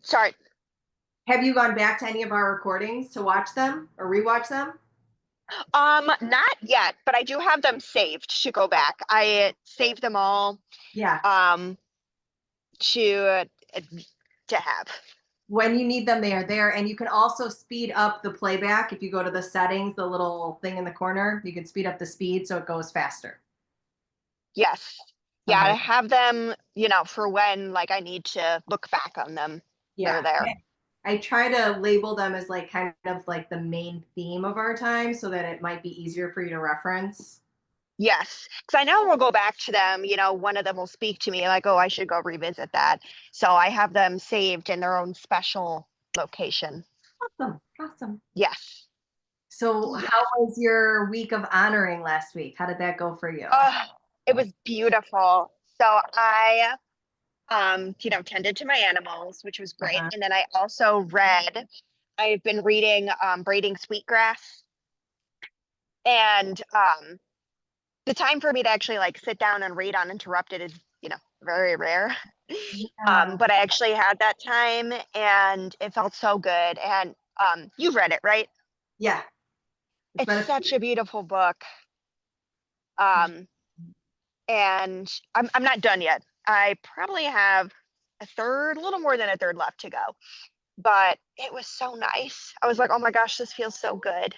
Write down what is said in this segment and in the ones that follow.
Sorry. Have you gone back to any of our recordings to watch them or rewatch them? Not yet, but I do have them saved to go back. I saved them all Yeah. um to have. When you need them, they are there. And you can also speed up the playback. If you go to the settings, the little thing in the corner, you can speed up the speed so it goes faster. Yes. Yeah, I Sometimes, have them, for when like I need to look back on them. They're yeah. there. I try to label them as like kind of like the main theme of our time so that it might be easier for you to reference. Yes. Because I know we'll go back to them, one of them will speak to me like, oh, I should go revisit that. So I have them saved in their own special location. Awesome. Awesome. Yes. So, Yeah. how was your week of honoring last week? How did that go for you? Oh, it was beautiful. So I tended to my animals, which was great. Uh-huh. And then I also read, I've been reading Braiding Sweetgrass. And the time for me to actually like sit down and read uninterrupted is, very rare. Yeah. But I actually had that time and it felt so good. And you've read it, right? Yeah. It's It's been a such a beautiful book. Um, and I'm not done yet. I probably have a third, a little more than a third left to go. But it was so nice. I was like, oh my gosh, this feels so good.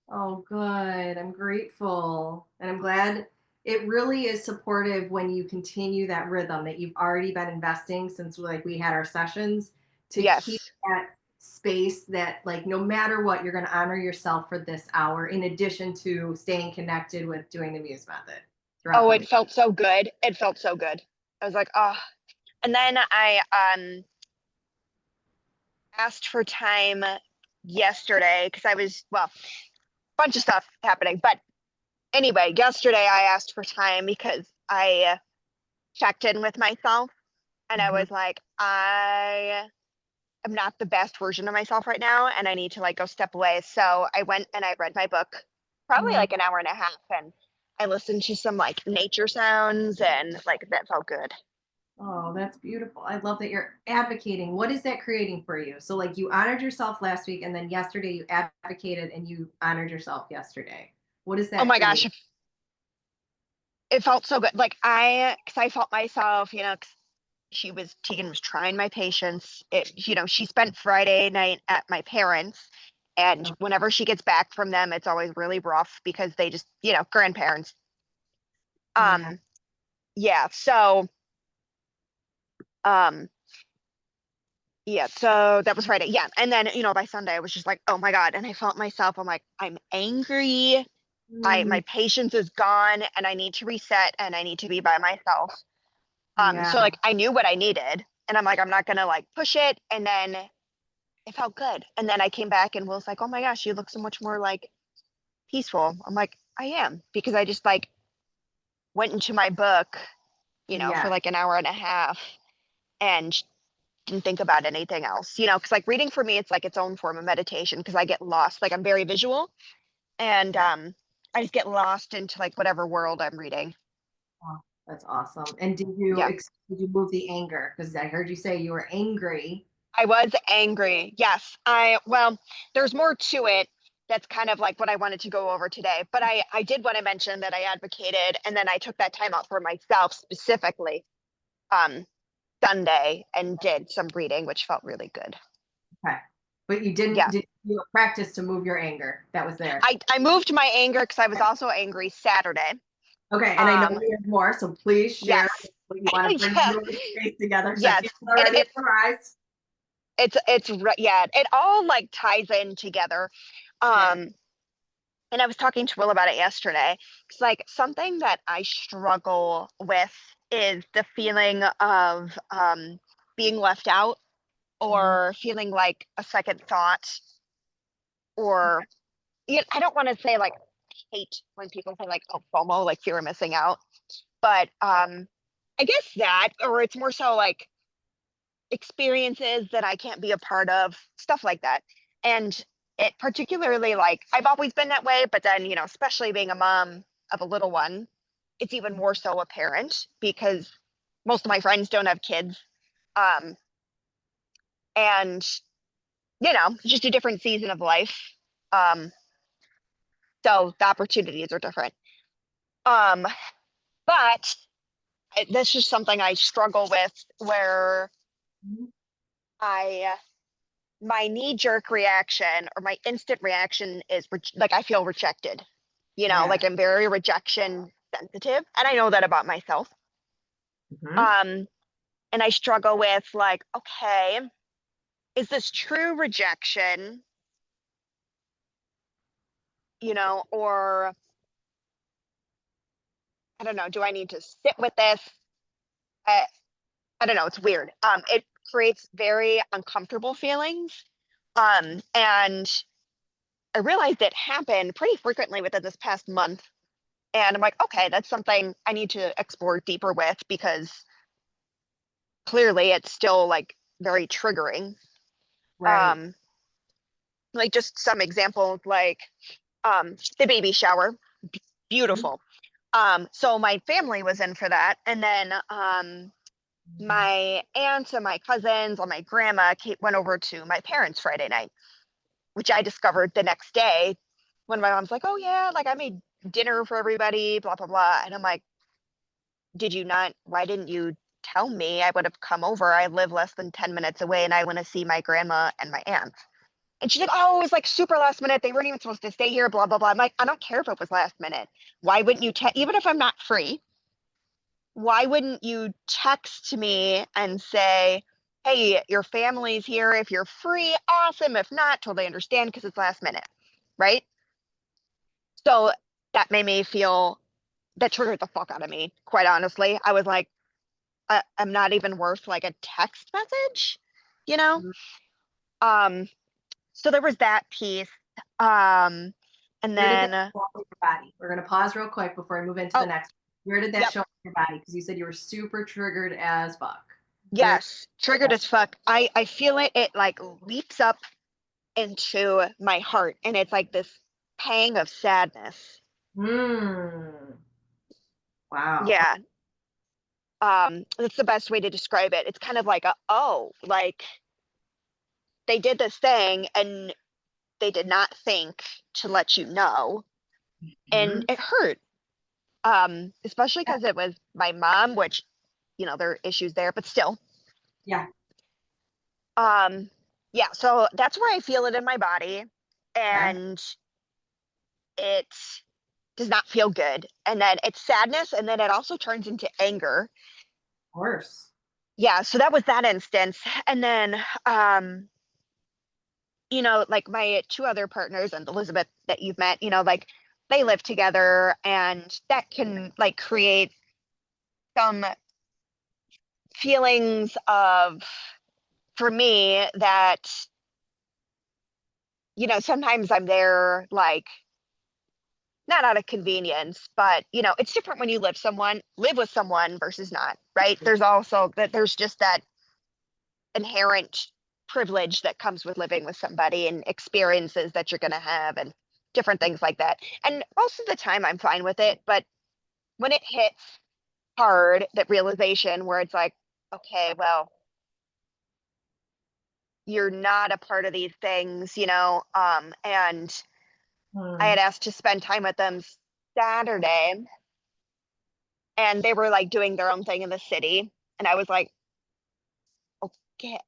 Oh, good. I'm grateful. And I'm glad it really is supportive when you continue that rhythm that you've already been investing since like we had our sessions to keep Yes. that space that like no matter what, you're going to honor yourself for this hour in addition to staying connected with doing the Muse method throughout Oh, the it week. felt so good. It felt so good. I was like, oh. And then I asked for time yesterday because I was, well, bunch of stuff happening. But anyway, yesterday I asked for time because I checked in with myself and I Mhm. was like, I am not the best version of myself right now and I need to like go step away. So I went and I read my book, probably Mhm. like an hour and a half, and I listened to some like nature sounds and like that felt good. Oh, that's beautiful. I love that you're advocating. What is that creating for you? So, like, you honored yourself last week, and then yesterday you advocated and you honored yourself yesterday. What is Oh that my gosh, creating? it felt so good. Like because I felt myself, 'cause Tegan was trying my patience. She spent Friday night at my parents, and Oh, whenever she gets back from them, it's always really rough because they just, grandparents. yeah. Um, yeah, um, so that was Friday. Yeah. And then, by Sunday I was just like, oh my God. And I felt myself, I'm like, I'm angry. Mm, My patience is gone and I need to reset and I need to be by myself. yeah. So like I knew what I needed and I'm like, I'm not gonna like push it. And then it felt good. And then I came back and Will's like, oh my gosh, you look so much more like peaceful. I'm like, I am because I just like went into my book, for Yeah. like an hour and a half and didn't think about anything else, because like reading for me, it's like its own form of meditation because I get lost. Like I'm very visual and I just get lost into like whatever world I'm reading. Oh, that's awesome. And Yeah. did you move the anger? Because I heard you say you were angry. I was angry. Yes. Well, there's more to it. That's kind of like what I wanted to go over today. But I did want to mention that I advocated and then I took that time out for myself specifically um, Sunday and did some reading, which felt really good. Okay. But you Yeah. did you practice to move your anger that was there. I moved my anger because I was also angry Saturday. Okay. And I know Um, we have more, so please share yes. what you want to bring Yeah. into the space together because I Yes. feel it And already in your eyes. yeah, it all like ties in together. Yeah. Um, and I was talking to Will about it yesterday. It's like something that I struggle with is the feeling of being left out Mhm. or feeling like a second thought or I don't want to say like hate when people say like oh FOMO, like fear of missing out, but I guess that or it's more so like experiences that I can't be a part of, stuff like that. And it particularly like I've always been that way, but then, especially being a mom of a little one, it's even more so apparent because most of my friends don't have kids. Um, And, you know, just a different season of life. Um, so the opportunities are different. Um, but that's just something I struggle with where Mhm. I, my knee jerk reaction or my instant reaction is like I feel rejected, you know, Yeah. like I'm very rejection sensitive. And I know that about myself. Mhm. Um, and I struggle with like, okay, is this true rejection, you know, or I don't know, do I need to sit with this? I, I don't know, it's weird. It creates very uncomfortable feelings. And I realized it happened pretty frequently within this past month. And I'm like, okay, that's something I need to explore deeper with because clearly it's still like very triggering. Right. Um, like just some examples, like the baby shower, Mhm. beautiful. So my family was in for that, and then my aunts and my cousins and my grandma went over to my parents Friday night, which I discovered the next day when my mom's like, "Oh yeah, like I made dinner for everybody, blah blah blah," and I'm like, "Did you not? Why didn't you tell me? I would have come over. I live less than 10 minutes away, and I want to see my grandma and my aunts." And she's like, "Oh, it was like super last minute. They weren't even supposed to stay here, blah blah blah." I'm like, "I don't care if it was last minute. Why wouldn't you even if I'm not free? Why wouldn't you text me and say, hey, your family's here. If you're free, awesome. If not, totally understand because it's last minute." Right. So that made me feel that triggered the fuck out of me, quite honestly. I was like, I'm not even worth like a text message, you know? Mhm. Um, so there was that piece. Um, and Where did that then, show up in your body? We're going to pause real quick before I move into the oh, next. Where did that yep. show up in your body? Because you said you were super triggered as fuck. Where? Yes, triggered as fuck. I feel it. It like leaps up into my heart, and it's like this pang of sadness. Hmm. Wow. Yeah. That's the best way to describe it. It's kind of like oh, like they did this thing and they did not think to let you know, and Mhm. it hurt. Especially Yeah. because it was my mom, which, you know, there are issues there, but still. Yeah. Um, yeah, so that's where I feel it in my body, Okay. Of and it does not feel good. And then it's sadness, and then it also turns into anger. course. Yeah, so that was that instance. And then um, you know, like my two other partners and Elizabeth that you've met, you know, like they live together and that can like create some feelings of for me that, you know, sometimes I'm there like not out of convenience, but you know, it's different when you live with someone versus not, right? There's also that there's just that inherent privilege that comes with living with somebody and experiences that you're going to have and different things like that. And most of the time I'm fine with it, but when it hits hard, that realization where it's like, okay, well, you're not a part of these things, you know, and I Hmm. had asked to spend time with them Saturday and they were like doing their own thing in the city and I was like, okay,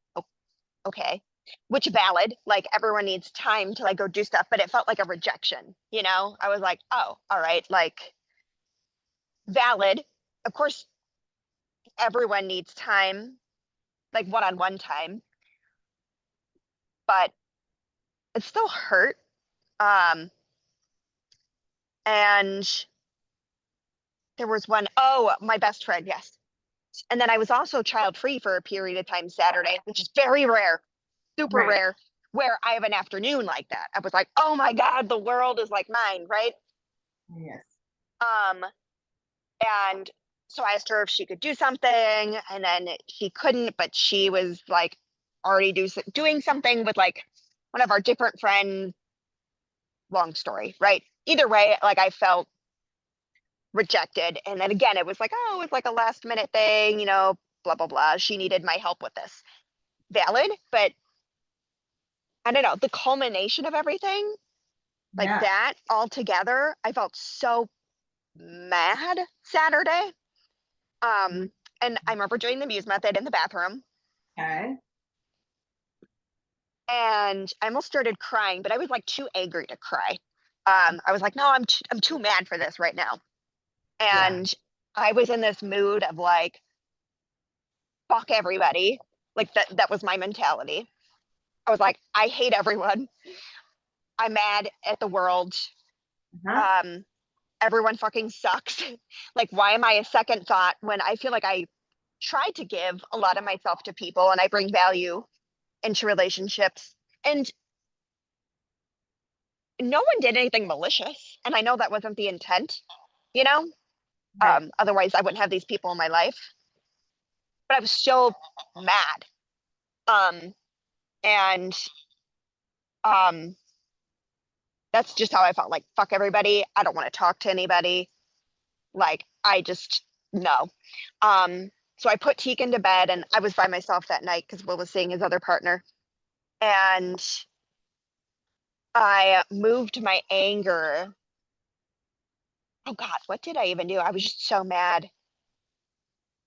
okay, which valid, like everyone needs time to like go do stuff, but it felt like a rejection, you know. I was like, oh, all right, like valid. Of course everyone needs time, like one-on-one time, but it still hurt. And there was one, oh, my best friend, yes. And then I was also child free for a period of time Saturday, which is very rare, super Right. rare, where I have an afternoon like that. I was like, oh my God, the world is like mine, right? Yes. Um, and so I asked her if she could do something, and then she couldn't, but she was like already doing something with like one of our different friends. Long story, right? Either way, like I felt rejected. And then again, it was like, oh, it's like a last minute thing, you know, blah, blah, blah. She needed my help with this. Valid, but I don't know, the culmination of everything, like Yeah. that all together, I felt so mad Saturday. Mhm. And I remember doing the Muse method in the bathroom, Okay. and I almost started crying, but I was like too angry to cry. I was like, no, I'm too mad for this right now. Yeah. And I was in this mood of like, fuck everybody. Like that was my mentality. I was like, I hate everyone. I'm mad at the world. Uh-huh. Um, Everyone fucking sucks. Like, why am I a second thought when I feel like I try to give a lot of myself to people and I bring value into relationships? And no one did anything malicious. And I know that wasn't the intent, you know? Right. Otherwise, I wouldn't have these people in my life. But I was so mad. Um, and um, that's just how I felt like, fuck everybody. I don't want to talk to anybody. Like, I just, no. So I put Tegan to bed and I was by myself that night because Will was seeing his other partner. And I moved my anger. Oh God, what did I even do? I was just so mad.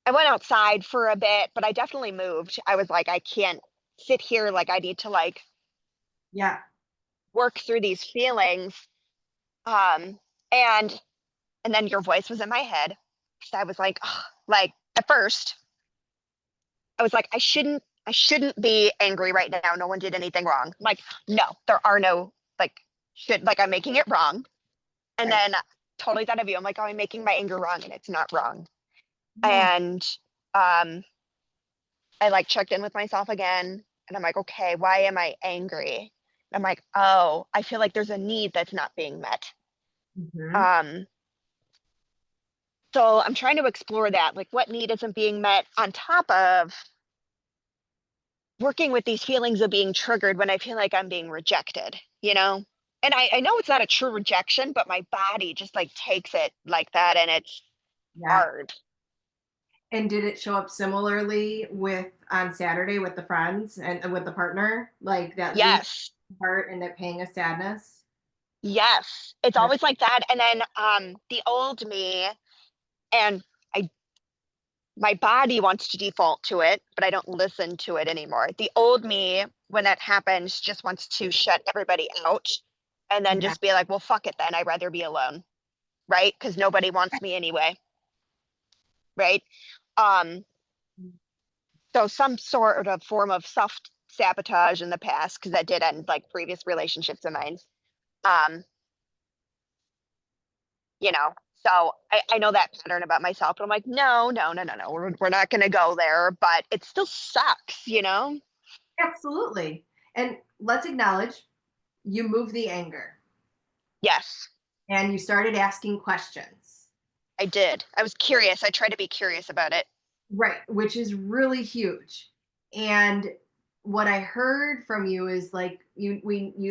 I went outside for a bit, but I definitely moved. I was like, I can't sit here. Like, I need to like Yeah. work through these feelings. Um, and and then your voice was in my head. So I was like, ugh, like at first, I was like, I shouldn't be angry right now. No one did anything wrong. I'm like, no, there are no like should like I'm making it wrong. And Right. then totally that of you. I'm like, oh, I'm making my anger wrong and it's not wrong. Yeah. And um I like checked in with myself again and I'm like, okay, why am I angry? I'm like, oh, I feel like there's a need that's not being met. Hmm. Um, so I'm trying to explore that, like what need isn't being met on top of working with these feelings of being triggered when I feel like I'm being rejected, you know? And I know it's not a true rejection, but my body just like takes it like that and it's Yeah. hard. And did it show up similarly with on Saturday with the friends and with the partner, like that leaving Yes. part and that paying a sadness? Yes. It's Yeah. always like that. And then the old me and I my body wants to default to it, but I don't listen to it anymore. The old me, when that happens, just wants to shut everybody out and then Yeah. just be like, well, fuck it then. I'd rather be alone, right? Because nobody wants me anyway, right? Um, so some sort of form of self sabotage in the past, because that did end like previous relationships of mine. Um, you know, so I know that pattern about myself, but I'm like, no, no, no, no, no, we're not going to go there, but it still sucks, you know? Absolutely. And let's acknowledge you moved the anger Yes. and you started asking questions. I did. I was curious. I tried to be curious about it. Right, which is really huge. And what I heard from you is like you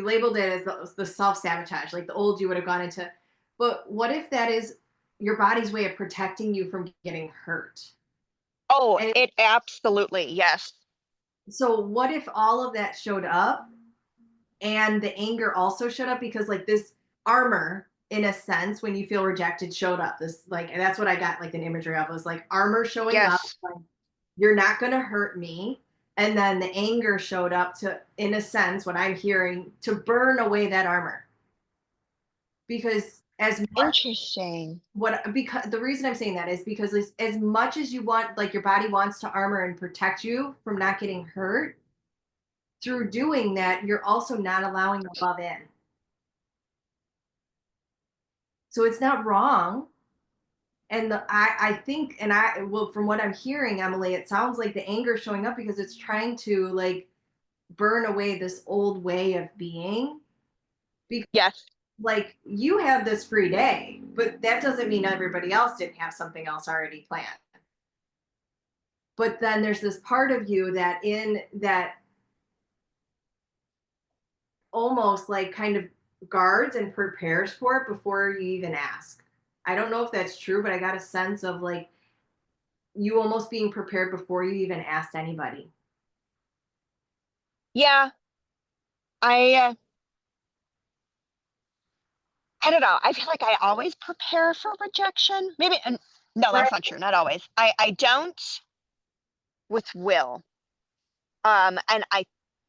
labeled it as the self sabotage, like the old you would have gone into. But what if that is your body's way of protecting you from getting hurt? Oh, And it absolutely, yes. so what if all of that showed up and the anger also showed up because like this armor in a sense when you feel rejected showed up this like and that's what I got like an imagery of was like armor showing up Yes. like you're not going to hurt me and then the anger showed up to in a sense what I'm hearing to burn away that armor because as much Interesting. what because the reason I'm saying that is because as much as you want like your body wants to armor and protect you from not getting hurt through doing that you're also not allowing the love in so it's not wrong. And I think, and I, well, from what I'm hearing, Emily, it sounds like the anger is showing up because it's trying to like burn away this old way of being. Because, Yes. like, you have this free day, but that doesn't mean everybody else didn't have something else already planned. But then there's this part of you that in that almost like kind of guards and prepares for it before you even ask. I don't know if that's true, but I got a sense of like you almost being prepared before you even asked anybody. Yeah. I I don't know. I feel like I always prepare for rejection. Maybe, and no, Right. that's not true. Not always. I don't with Will. And I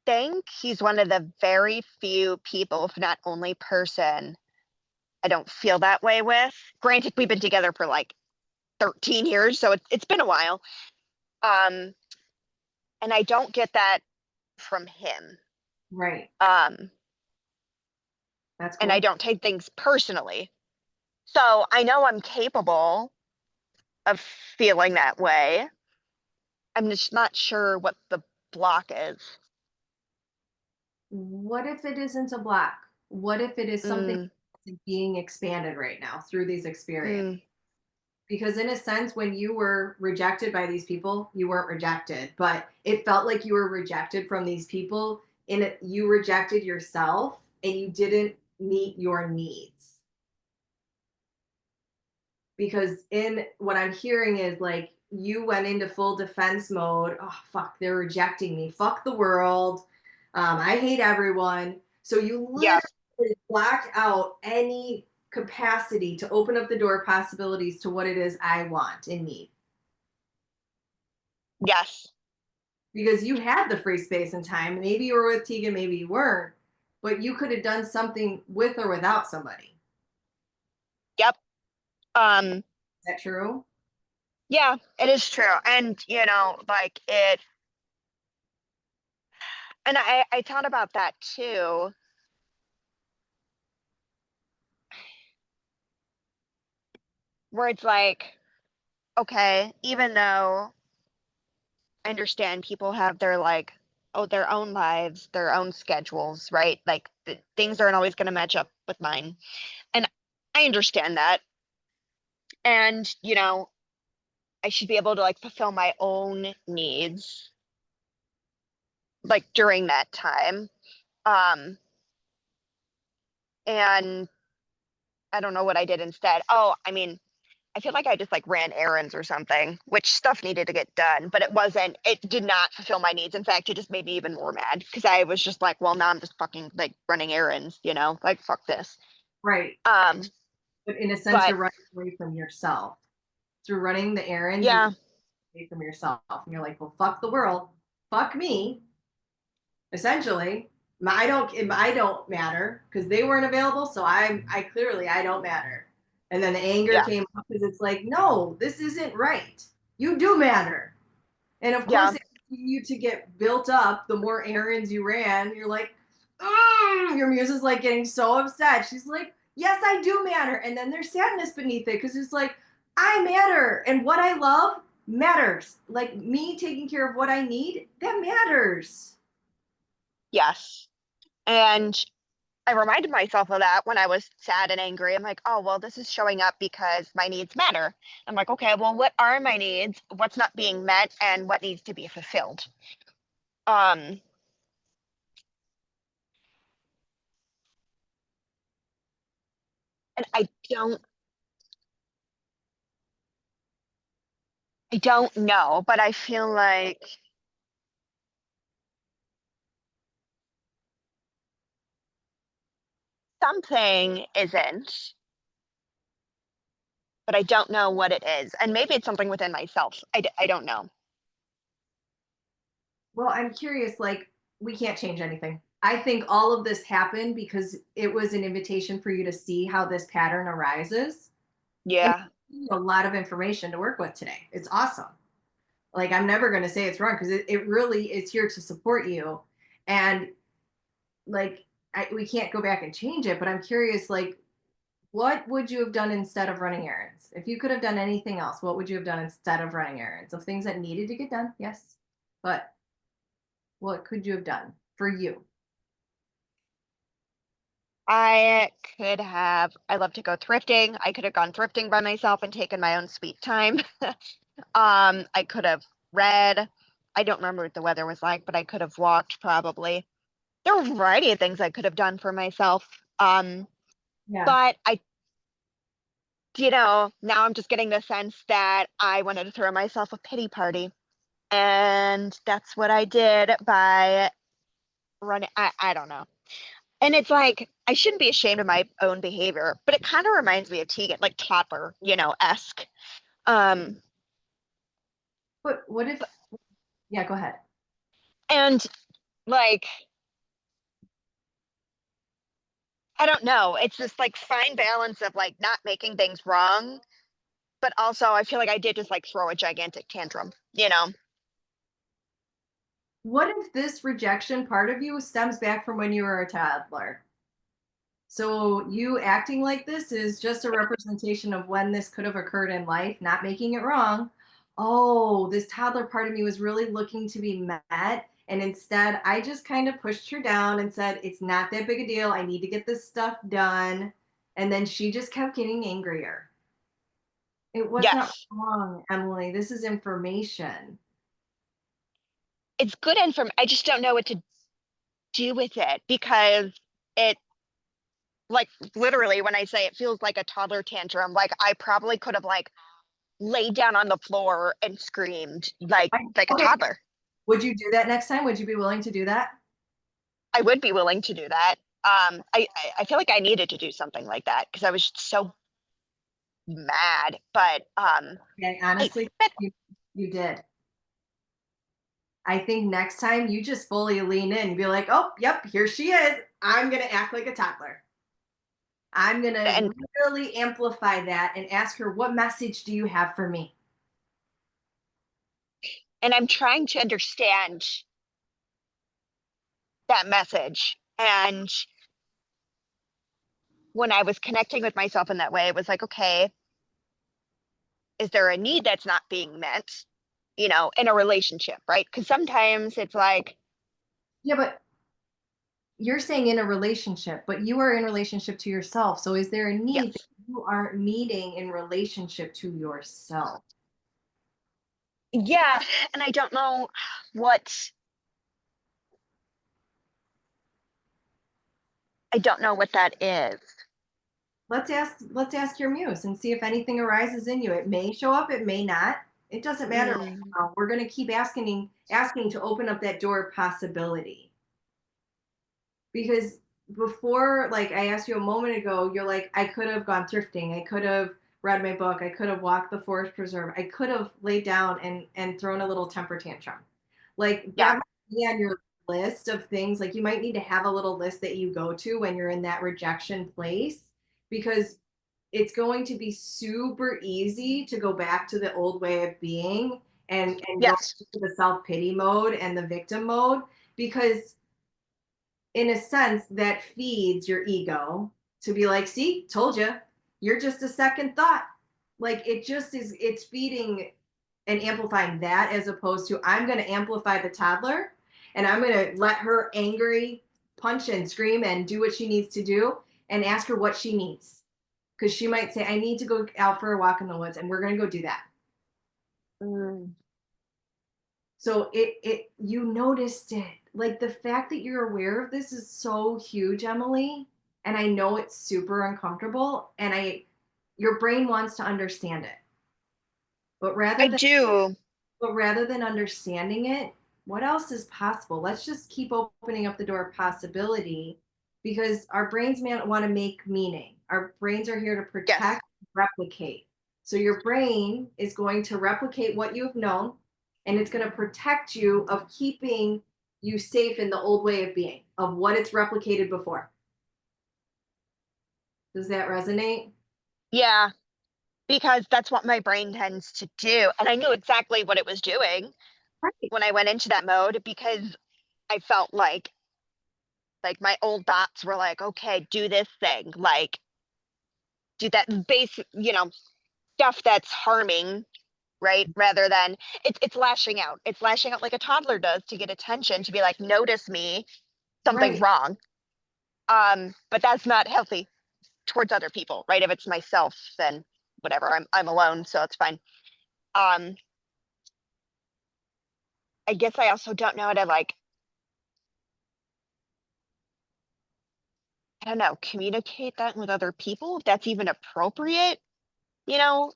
think he's one of the very few people, if not only person, I don't feel that way with. Granted, we've been together for like 13 years, so it's been a while. Um, and I don't get that from him. Right. Um, That's and I cool. don't take things personally. So I know I'm capable of feeling that way. I'm just not sure what the block is. What if it isn't a block? What if it is something Mm, that's being expanded right now through these experiences? mm, Because in a sense, when you were rejected by these people, you weren't rejected, but it felt like you were rejected from these people. In it, you rejected yourself and you didn't meet your needs. Because in what I'm hearing is like you went into full defense mode. Oh fuck, they're rejecting me. Fuck the world. I hate everyone. So you yes, literally black out any capacity to open up the door possibilities to what it is I want and need. yes, Because you had the free space and time. Maybe you were with Tegan, maybe you weren't, but you could have done something with or without somebody. yep. Is that true? Yeah, it is true. And like and I thought about that too, where it's like, okay, even though I understand people have their like, oh, their own lives, their own schedules, right? Like things aren't always going to match up with mine. And I understand that. And, I should be able to like fulfill my own needs like during that time. Um, and I don't know what I did instead. Oh, I mean, I feel like I just like ran errands or something, which stuff needed to get done, but it did not fulfill my needs. In fact, it just made me even more mad because I was just like, well, now I'm just fucking like running errands, like fuck this. Right. Um, But in a sense, but you're running away from yourself. Through running the errands, you yeah, can away from yourself. And you're like, well, fuck the world. Fuck me. Essentially. I don't matter because they weren't available. So I clearly I don't matter. And then the anger yeah, came up because it's like, no, this isn't right. You do matter. And of course, yeah, it continued to get built up. The more errands you ran, you're like, your muse is like getting so upset. She's like, yes, I do matter. And then there's sadness beneath it because it's like, I matter. And what I love matters. Like me taking care of what I need, that matters. yes. And I reminded myself of that when I was sad and angry. I'm like, oh, well, this is showing up because my needs matter. I'm like, okay, well, what are my needs? What's not being met and what needs to be fulfilled? Um, and I don't know, but I feel like something isn't, but I don't know what it is. And maybe it's something within myself. I don't know. Well, I'm curious, like, we can't change anything. I think all of this happened because it was an invitation for you to see how this pattern arises. And Yeah. a lot of information to work with today. It's awesome. Like, I'm never going to say it's wrong because it really is here to support you. And, like, we can't go back and change it, but I'm curious, like, what would you have done instead of running errands? If you could have done anything else, what would you have done instead of running errands? Of things that needed to get done, yes. But what could you have done for you? I love to go thrifting. I could have gone thrifting by myself and taken my own sweet time. I could have read. I don't remember what the weather was like, but I could have walked probably. There were a variety of things I could have done for myself. Yeah. But now I'm just getting the sense that I wanted to throw myself a pity party. And that's what I did by running. I don't know. And it's like, I shouldn't be ashamed of my own behavior, but it kind of reminds me of Tegan, like toddler, esque. Um, But what if, yeah, go ahead. and like, I don't know. It's this like fine balance of like not making things wrong, but also I feel like I did just like throw a gigantic tantrum. What if this rejection part of you stems back from when you were a toddler? So you acting like this is just a representation of when this could have occurred in life, not making it wrong. Oh, this toddler part of me was really looking to be met. And instead, I just kind of pushed her down and said, it's not that big a deal. I need to get this stuff done. And then she just kept getting angrier. It was not Yes, wrong, Emily. This is information. it's good information. I just don't know what to do with it because it, like, literally, when I say it feels like a toddler tantrum, like I probably could have like laid down on the floor and screamed like a Okay. toddler. Would you do that next time? Would you be willing to do that? I would be willing to do that. I feel like I needed to do something like that because I was so mad. But Okay, I honestly, but you did. I think next time you just fully lean in and be like, oh, yep, here she is. I'm going to act like a toddler. I'm going to and really amplify that and ask her, what message do you have for me? and I'm trying to understand that message. And when I was connecting with myself in that way, it was like, okay, is there a need that's not being met, in a relationship, right? Because sometimes it's like, Yeah, but you're saying in a relationship, but you are in relationship to yourself. So is there a need that yes, you aren't meeting in relationship to yourself? yeah, and I don't know what I don't know what that is. Let's ask your muse and see if anything arises in you. It may show up, it may not. It doesn't matter right Mm, now. We're going to keep asking to open up that door of possibility. Because before, like I asked you a moment ago, you're like, I could have gone thrifting, I could have read my book, I could have walked the forest preserve, I could have laid down and thrown a little temper tantrum. Like yeah, that might be on your list of things. Like you might need to have a little list that you go to when you're in that rejection place, because it's going to be super easy to go back to the old way of being and go yes, into the self-pity mode and the victim mode, because in a sense that feeds your ego to be like, see, told you, you're just a second thought. Like it just is, it's feeding and amplifying that, as opposed to I'm going to amplify the toddler and I'm going to let her angry punch and scream and do what she needs to do and ask her what she needs, because she might say, I need to go out for a walk in the woods, and we're going to go do that. mm, So it you noticed it. Like the fact that you're aware of this is so huge, Emily. And I know it's super uncomfortable. And your brain wants to understand it. But I do. rather than understanding it, what else is possible? Let's just keep opening up the door of possibility, because our brains want to make meaning. Our brains are here to Yes, protect, replicate. So your brain is going to replicate what you've known, and it's going to protect you of keeping you safe in the old way of being, of what it's replicated before. Does that resonate? yeah, because that's what my brain tends to do. And I knew exactly what it was doing Right. when I went into that mode because I felt like my old thoughts were like, okay, do this thing, like do that basic, stuff that's harming, right? Rather than it's lashing out. It's lashing out like a toddler does to get attention, to be like, notice me, something's Right. wrong. But that's not healthy towards other people, right? If it's myself, then whatever, I'm alone, so it's fine. Um, I guess I also don't know how to like, I don't know, communicate that with other people, if that's even appropriate,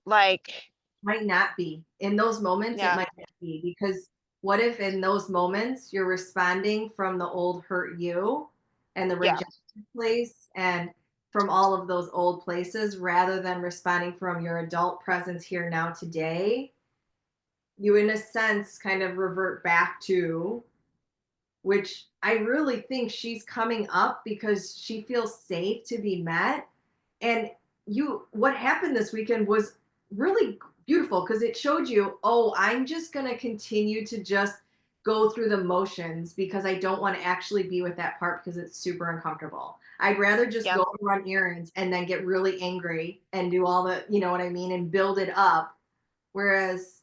like, Might not be. In those moments, it yeah, might not be, because what if in those moments you're responding from the old hurt you and the Yeah. rejection place and from all of those old places rather than responding from your adult presence here now today, you in a sense kind of revert back to, which I really think she's coming up because she feels safe to be met. And what happened this weekend was really beautiful because it showed you, oh, I'm just going to continue to just go through the motions because I don't want to actually be with that part because it's super uncomfortable. I'd rather just Yeah. go and run errands and then get really angry and do all the, you know what I mean, and build it up. Whereas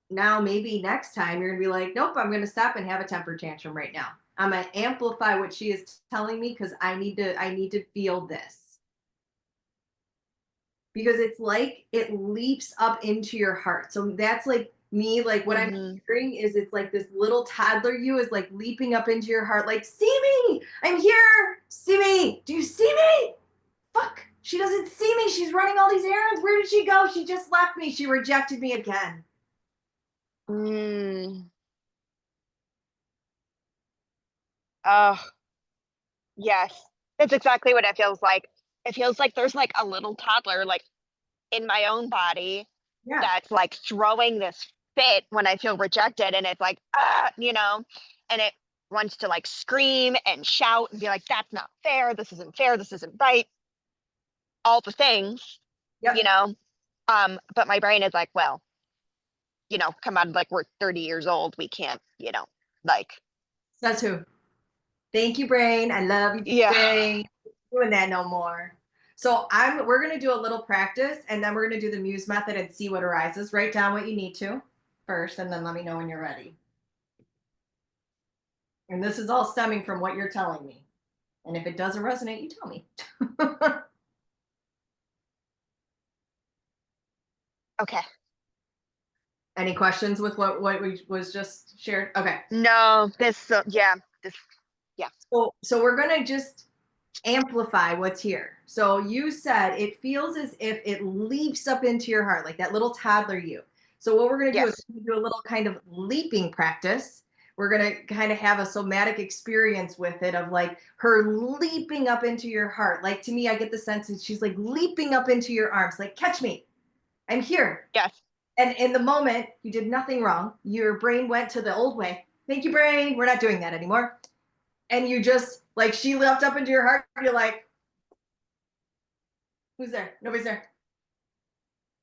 now maybe next time you're gonna be like, nope, I'm gonna stop and have a temper tantrum right now. I'm gonna amplify what she is telling me because I need to feel this. Because it's like it leaps up into your heart. So that's like me, like what I'm Hmm. hearing is it's like this little toddler you is like leaping up into your heart, like, see me, I'm here, see me, do you see me? Fuck, she doesn't see me, she's running all these errands. Where did she go? She just left me, she rejected me again. Mm. Oh, yes. That's exactly what it feels like. It feels like there's like a little toddler like in my own body Yeah. that's like throwing this fit when I feel rejected, and it's like, ah, and it wants to like scream and shout and be like, that's not fair, this isn't right, all the things, you Yep. know. But my brain is like, well, come on, like we're 30 years old, we can't, like, That's who. Thank you, brain. I love you, yeah. brain. Doing that no more. So we're gonna do a little practice and then we're gonna do the muse method and see what arises. Write down what you need to first and then let me know when you're ready. And this is all stemming from what you're telling me. And if it doesn't resonate, you tell me. Okay. Any questions with what we was just shared? Okay. No, yeah, this, yeah. So we're gonna just amplify what's here. So you said it feels as if it leaps up into your heart, like that little toddler you. So what we're going to do is Yes. do a little kind of leaping practice. We're going to kind of have a somatic experience with it of like her leaping up into your heart. Like to me, I get the sense that she's like leaping up into your arms, like, catch me, I'm here. Yes. And in the moment, you did nothing wrong. Your brain went to the old way. Thank you, brain. We're not doing that anymore. And you just like she leapt up into your heart. You're like, who's there? Nobody's there.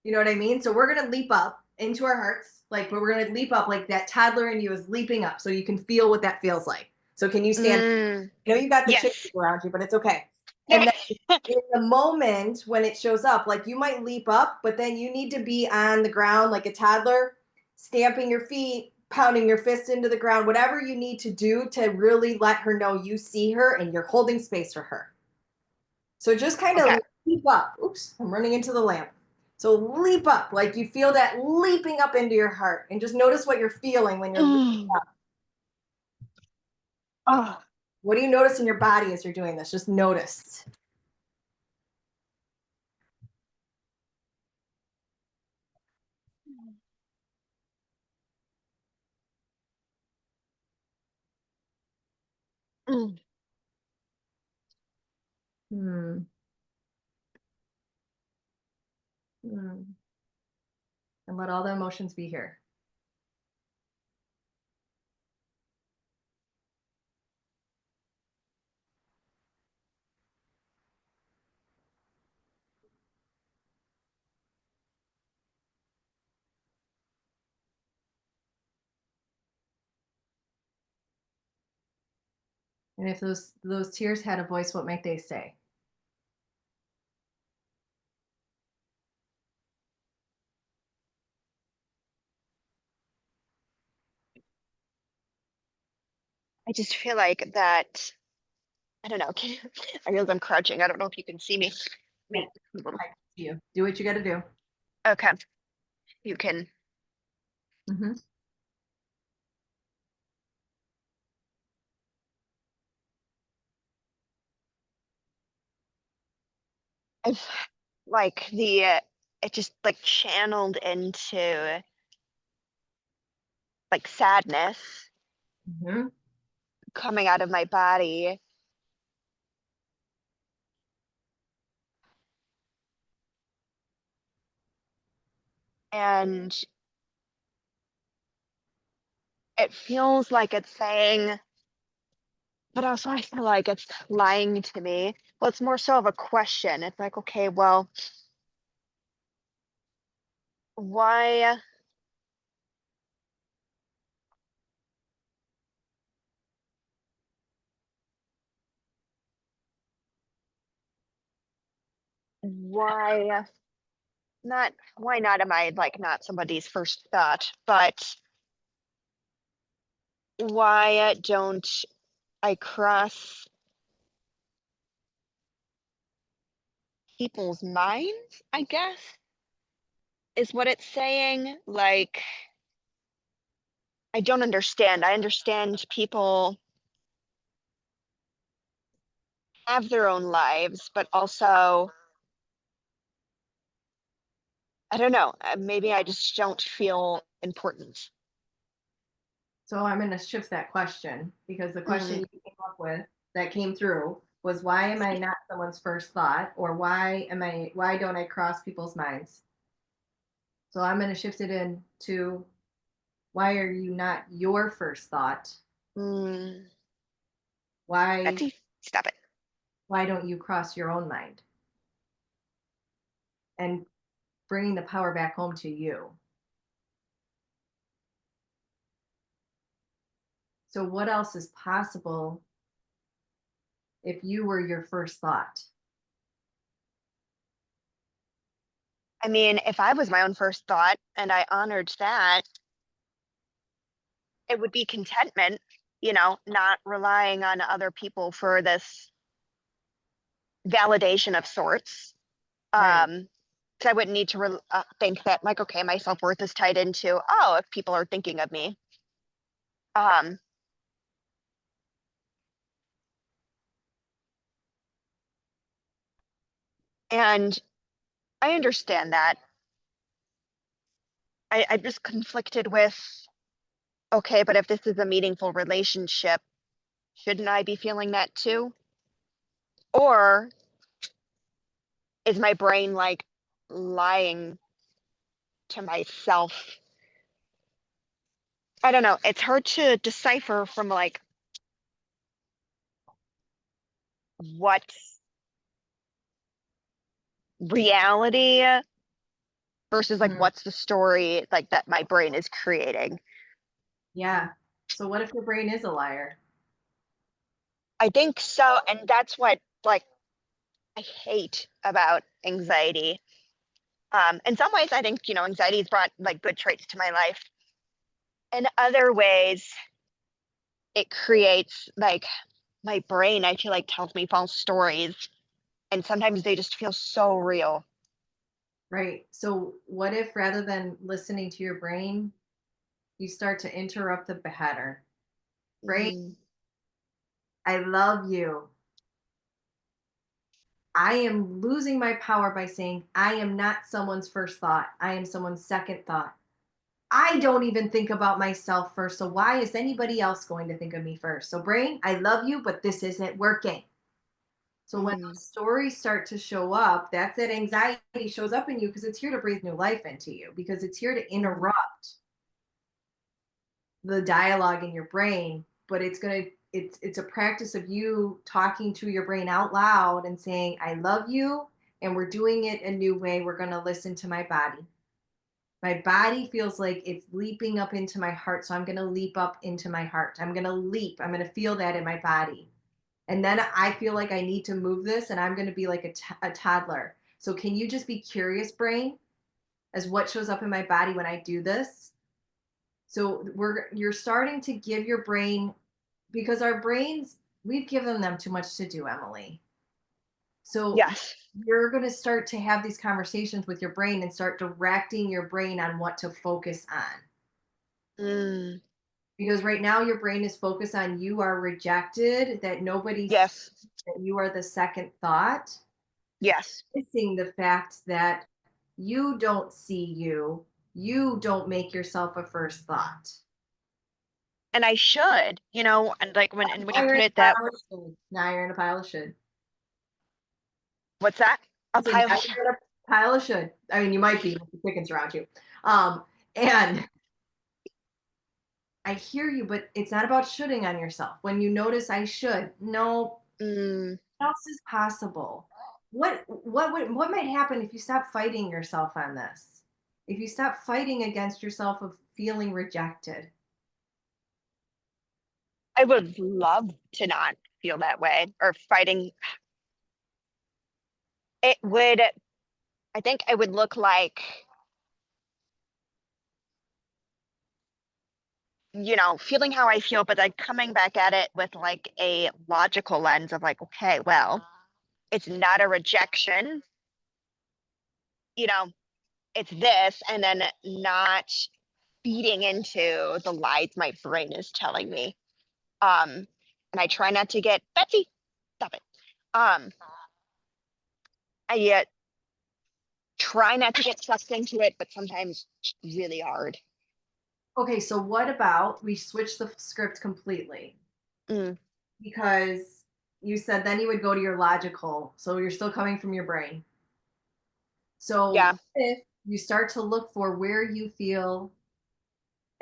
You know what I mean? So we're gonna leap up into our hearts, like, but we're gonna leap up like that toddler in you is leaping up, so you can feel what that feels like. So can you stand? Mm, You know you got the chickens yes. around you, but it's okay. And then in the moment when it shows up, like you might leap up, but then you need to be on the ground like a toddler, stamping your feet, pounding your fist into the ground, whatever you need to do to really let her know you see her and you're holding space for her. So just kind Okay. of leap up. Oops, I'm running into the lamp. So leap up, like you feel that leaping up into your heart, and just notice what you're feeling when you're leaping Mm. up. Oh. What do you notice in your body as you're doing this? Just notice. Mm. Hmm. Hmm. And let all the emotions be here. And if those tears had a voice, what might they say? I just feel like that. I don't know. I realize I'm crouching. I don't know if you can see me. Yeah, Me. A little. I see you. Do what you got to do. Okay. You can. Mm-hmm. I've like it just like channeled into like sadness Mm-hmm. coming out of my body. And it feels like it's saying, but also I feel like it's lying to me. Well, it's more so of a question. It's like, okay, well, why why not why not am I like not somebody's first thought, but why don't I cross people's minds, I guess, is what it's saying. Like, I don't understand. I understand people have their own lives, but also, I don't know, maybe I just don't feel important. So I'm going to shift that question because the question Mm, you came up with that came through was why am I not someone's first thought, or why don't I cross people's minds? So I'm going to shift it into why are you not your first thought? mm, Why Betsy, stop it. why don't you cross your own mind? And bringing the power back home to you. So what else is possible if you were your first thought? I mean, if I was my own first thought and I honored that, it would be contentment, not relying on other people for this validation of sorts. Right. So I wouldn't need to think that, like, okay, my self-worth is tied into, oh, if people are thinking of me. Um, and I understand that. I'm just conflicted with, okay, but if this is a meaningful relationship, shouldn't I be feeling that too? Or is my brain like lying to myself? I don't know. It's hard to decipher from like what reality versus like Mhm. what's the story like that my brain is creating. Yeah. So what if your brain is a liar? I think so, and that's what like I hate about anxiety. In some ways, I think anxiety's brought like good traits to my life. In other ways, it creates like my brain. I feel like tells me false stories, and sometimes they just feel so real. Right. So what if rather than listening to your brain, you start to interrupt the pattern? Brain, Mm, I love you. I am losing my power by saying I am not someone's first thought. I am someone's second thought. I don't even think about myself first. So why is anybody else going to think of me first? So brain, I love you, but this isn't working. So when mm, those stories start to show up, that's that anxiety shows up in you because it's here to breathe new life into you, because it's here to mm, interrupt the dialogue in your brain, but it's a practice of you talking to your brain out loud and saying, I love you, and we're doing it a new way. We're going to listen to my body. My body feels like it's leaping up into my heart. So I'm going to leap up into my heart. I'm going to leap. I'm going to feel that in my body. And then I feel like I need to move this and I'm going to be like a toddler. So can you just be curious, brain, as what shows up in my body when I do this? So you're starting to give your brain, because our brains, we've given them too much to do, Emily. So yes. you're going to start to have these conversations with your brain and start directing your brain on what to focus on. Mm, Because right now your brain is focused on you are rejected, that nobody sees yes. that you are the second thought, Yes. missing the fact that you don't see you, you don't make yourself a first thought. And I should, and like when Now you you're put in it a that, pile of should. Now you're in a pile of should. what's that? I A said, pile now of you're in a pile of should. I mean, you might be with the chickens around you. Um, and I hear you, but it's not about shoulding on yourself. When you notice I should, no, Mm, what else is possible? What might happen if you stop fighting yourself on this? If you stop fighting against yourself of feeling rejected. I would love to not feel that way or fighting. It would, I think it would look like, feeling how I feel, but then coming back at it with like a logical lens of like, okay, well, it's not a rejection, you know, it's this, and then not feeding into the lies my brain is telling me. And I try not to get Betsy, stop it. Um, I try not to get sucked into it, but sometimes it's really hard. Okay, so what about we switch the script completely? Mm, Because you said then you would go to your logical, so you're still coming from your brain. So yeah. if you start to look for where you feel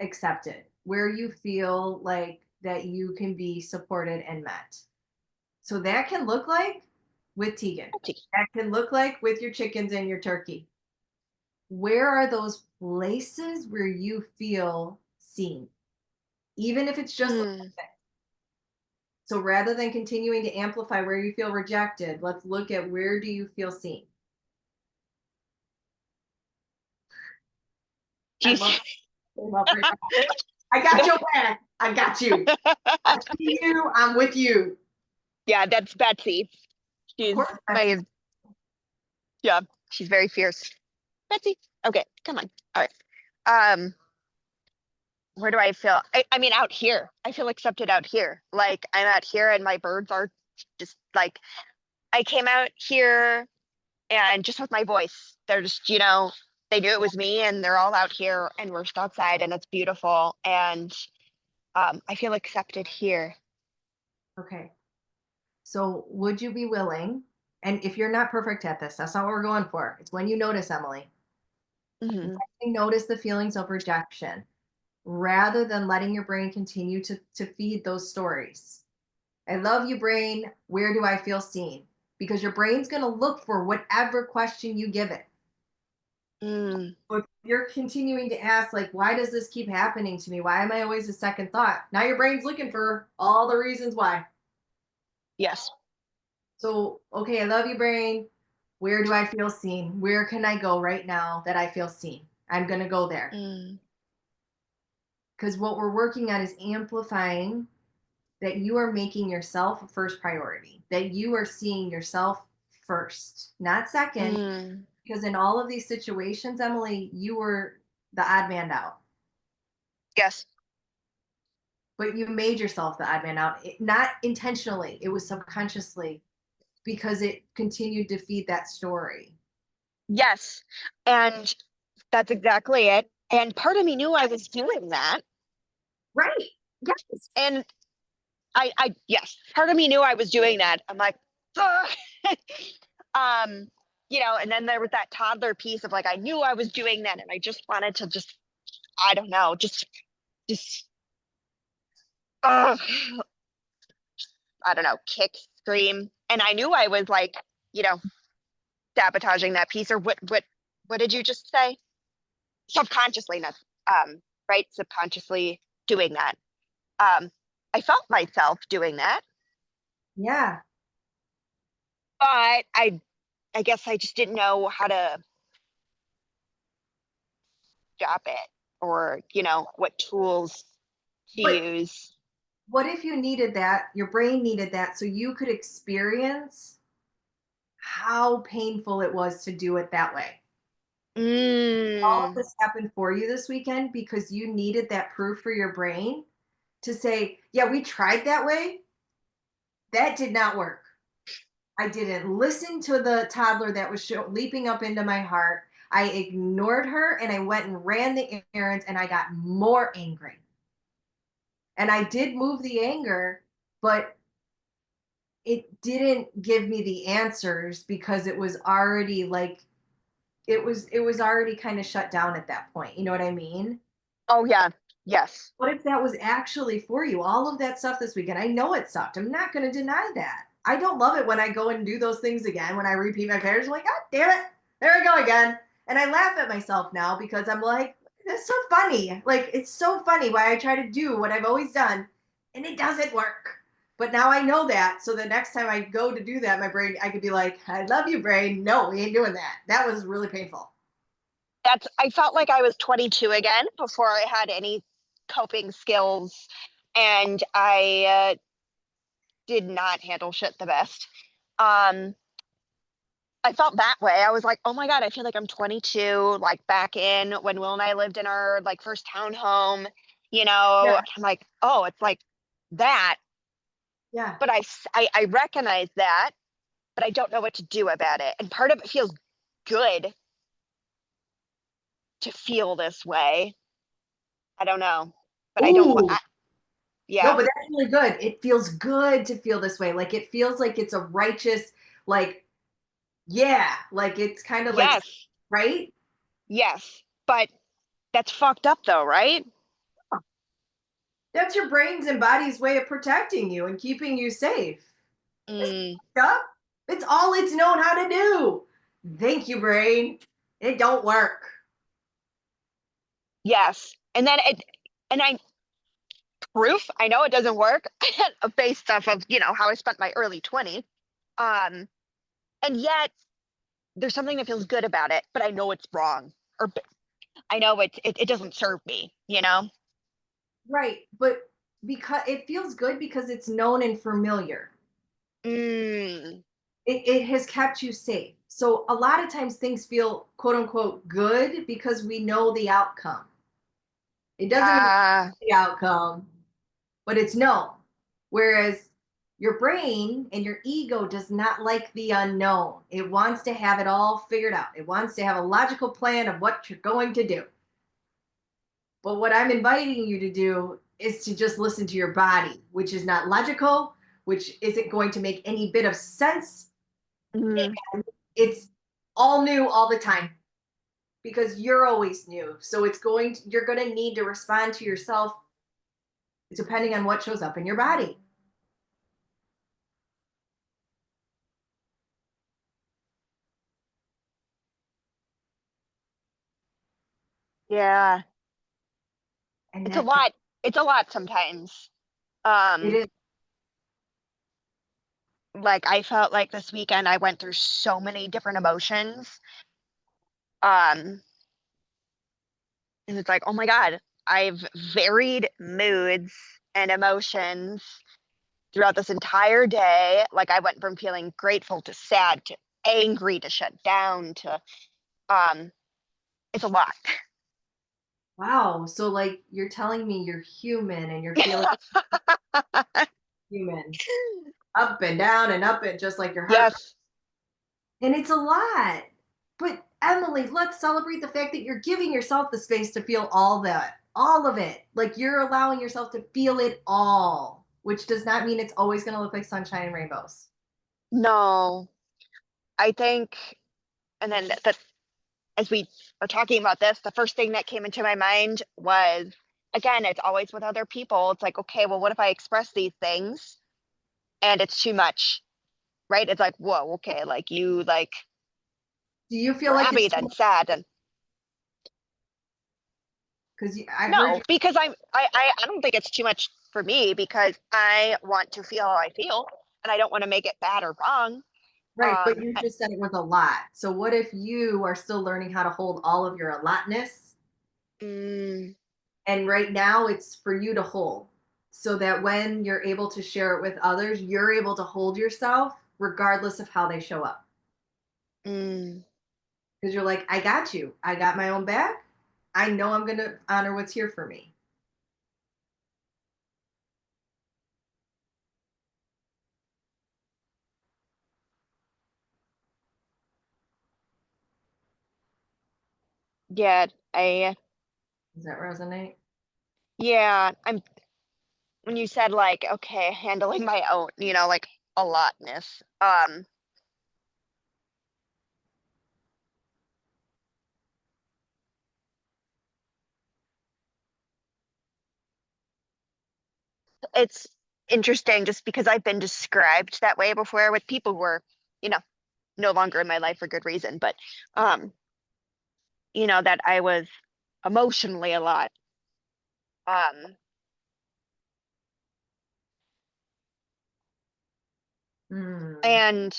accepted, where you feel like that you can be supported and met. So that can look like with Tegan. Betsy. That can look like with your chickens and your turkey. Where are those places where you feel seen? Even if it's just Mm, so rather than continuing to amplify where you feel rejected, let's look at where do you feel seen? I she's love her. I got your back. I got you. I see you. I'm with you. yeah, that's Betsy. Of She's course, Betsy's my yeah, she's very fierce. Betsy. Okay, come on. All right. Where do I feel? I mean, out here. I feel accepted out here. Like I'm out here and my birds are just like I came out here and just with my voice, they're just, they knew it was me and they're all out here and we're just outside and it's beautiful. And I feel accepted here. okay. So would you be willing? And if you're not perfect at this, that's not what we're going for. It's when you notice, Emily. Hmm. You notice the feelings of rejection rather than letting your brain continue to feed those stories. I love you, brain. Where do I feel seen? Because your brain's going to look for whatever question you give it. Mm, If you're continuing to ask, like, why does this keep happening to me? Why am I always a second thought? Now your brain's looking for all the reasons why. yes. So, okay, I love you, brain. Where do I feel seen? Where can I go right now that I feel seen? I'm going to go there. Mm, Because what we're working on is amplifying that you are making yourself a first priority, that you are seeing yourself first, not second. mm, Because in all of these situations, Emily, you were the odd man out, yes. but you made yourself the odd man out, not intentionally, it was subconsciously because it continued to feed that story. Yes. And that's exactly it. And part of me knew I was doing that. Right. Yes. And yes, part of me knew I was doing that. I'm like, "Ugh." um, and then there was that toddler piece of like, I knew I was doing that, and I just wanted to just, I don't know, just, ugh, I don't know, kick, scream, and I knew I was like, you know, sabotaging that piece. Or what did you just say? Subconsciously, not, right? Subconsciously doing that. Um, I felt myself doing that, Yeah. but I guess I just didn't know how to stop it or, what tools to But use. what if you needed that? Your brain needed that so you could experience how painful it was to do it that way. All of Mm, this happened for you this weekend because you needed that proof for your brain to say, yeah, we tried that way. That did not work. I didn't listen to the toddler that was leaping up into my heart. I ignored her and I went and ran the errands and I got more angry. And I did move the anger, but it didn't give me the answers because it was already like it was already kind of shut down at that point. You know what I mean? Oh yeah. Yes. What if that was actually for you? All of that stuff this weekend. I know it sucked. I'm not going to deny that. I don't love it when I go and do those things again. When I repeat my patterns, I'm like, God damn it, there I go again. And I laugh at myself now because I'm like, that's so funny. Like it's so funny why I try to do what I've always done, and it doesn't work. But now I know that. So the next time I go to do that, my brain, I could be like, I love you, brain. No, we ain't doing that. That was really painful. I felt like I was 22 again before I had any coping skills, and I did not handle shit the best. Um, I felt that way. I was like, oh my God, I feel like I'm 22, like back in when Will and I lived in our like first townhome, Yeah. I'm like, oh, it's like that. Yeah. But I recognize that, but I don't know what to do about it. And part of it feels good to feel this way. I don't know, but I don't, Ooh. No, yeah, but that's really good. It feels good to feel this way. Like it feels like it's a righteous, like, yeah, like it's kind of like, yes, right? yes. But that's fucked up though, right? That's your brain's and body's way of protecting you and keeping you safe. It's Mm, fucked up. It's all it's known how to do. Thank you, brain. It don't work. yes. And then and I proof, I know it doesn't work based off of, how I spent my early 20s. Um, and yet there's something that feels good about it, but I know it's wrong. I know it doesn't serve me, you know? Right. But because it feels good because it's known and familiar. Mm, It has kept you safe. So a lot of times things feel quote unquote good because we know the outcome. It doesn't mean yeah. the outcome, but it's known. Whereas your brain and your ego does not like the unknown. It wants to have it all figured out. It wants to have a logical plan of what you're going to do. But what I'm inviting you to do is to just listen to your body, which is not logical, which isn't going to make any bit of sense. Mm, It's all new all the time because you're always new. So you're going to need to respond to yourself depending on what shows up in your body. yeah. And It's a that lot. It's a lot sometimes. it Um, is. like I felt like this weekend I went through so many different emotions. Um, and it's like, oh my God, I've varied moods and emotions throughout this entire day. Like I went from feeling grateful to sad to angry to shut down to um it's a lot. Wow. So like you're telling me you're human and you're feeling human up and down and up and just like your heart. Yes. And it's a lot. But Emily, let's celebrate the fact that you're giving yourself the space to feel all that, all of it. Like you're allowing yourself to feel it all, which does not mean it's always going to look like sunshine and rainbows. No, I think, and then that as we are talking about this, the first thing that came into my mind was again, it's always with other people. It's like, okay, well, what if I express these things and it's too much, right? It's like, whoa, okay, like you like Do you feel were like happy it's then sad and because I heard no, you, because I don't think it's too much for me because I want to feel how I feel and I don't want to make it bad or wrong. right? But you I, just said it was a lot. So what if you are still learning how to hold all of your allotness? mm, And right now it's for you to hold so that when you're able to share it with others, you're able to hold yourself regardless of how they show up. mm, Because you're like, I got you. I got my own back. I know I'm going to honor what's here for me. yeah, I Does that resonate? yeah, I'm when you said like, okay, handling my own, like a lotness. it's interesting just because I've been described that way before with people who are, you know, no longer in my life for good reason, but um, that I was emotionally a lot. Um, Mm, and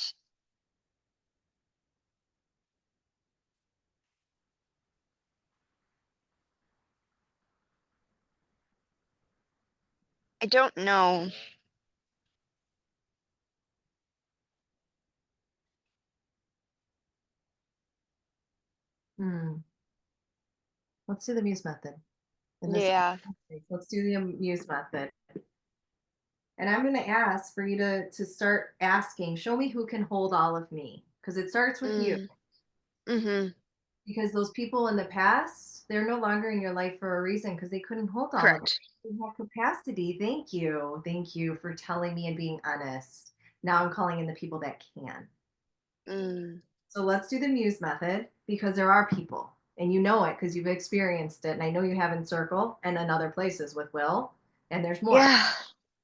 I don't know. mm. Let's do the Muse method. In this, Yeah. let's do the Muse method. And I'm going to ask for you to start asking, show me who can hold all of me. Because it starts with you. Mm, mm-hmm. Because those people in the past, they're no longer in your life for a reason because they couldn't hold all of it. Correct. They have capacity. Thank you. Thank you for telling me and being honest. Now I'm calling in the people that can. Mm, So let's do the Muse method because there are people and you know it because you've experienced it. And I know you have in Circle and in other places with Will, and there's more. yeah.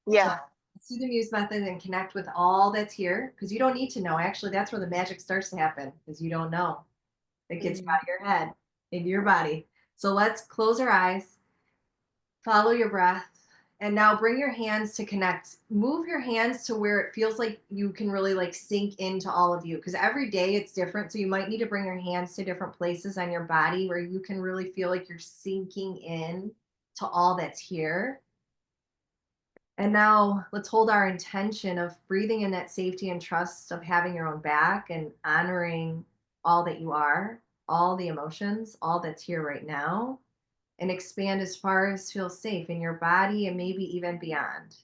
So Yeah. let's do the Muse method and connect with all that's here because you don't need to know. Actually, that's where the magic starts to happen because you don't know. It gets you Mm, out of your head into your body. So let's close our eyes, follow your breath, and now bring your hands to connect. Move your hands to where it feels like you can really like sink into all of you because every day it's different. So you might need to bring your hands to different places on your body where you can really feel like you're sinking in to all that's here. And now let's hold our intention of breathing in that safety and trust of having your own back and honoring all that you are, all the emotions, all that's here right now, and expand as far as feels safe in your body and maybe even beyond.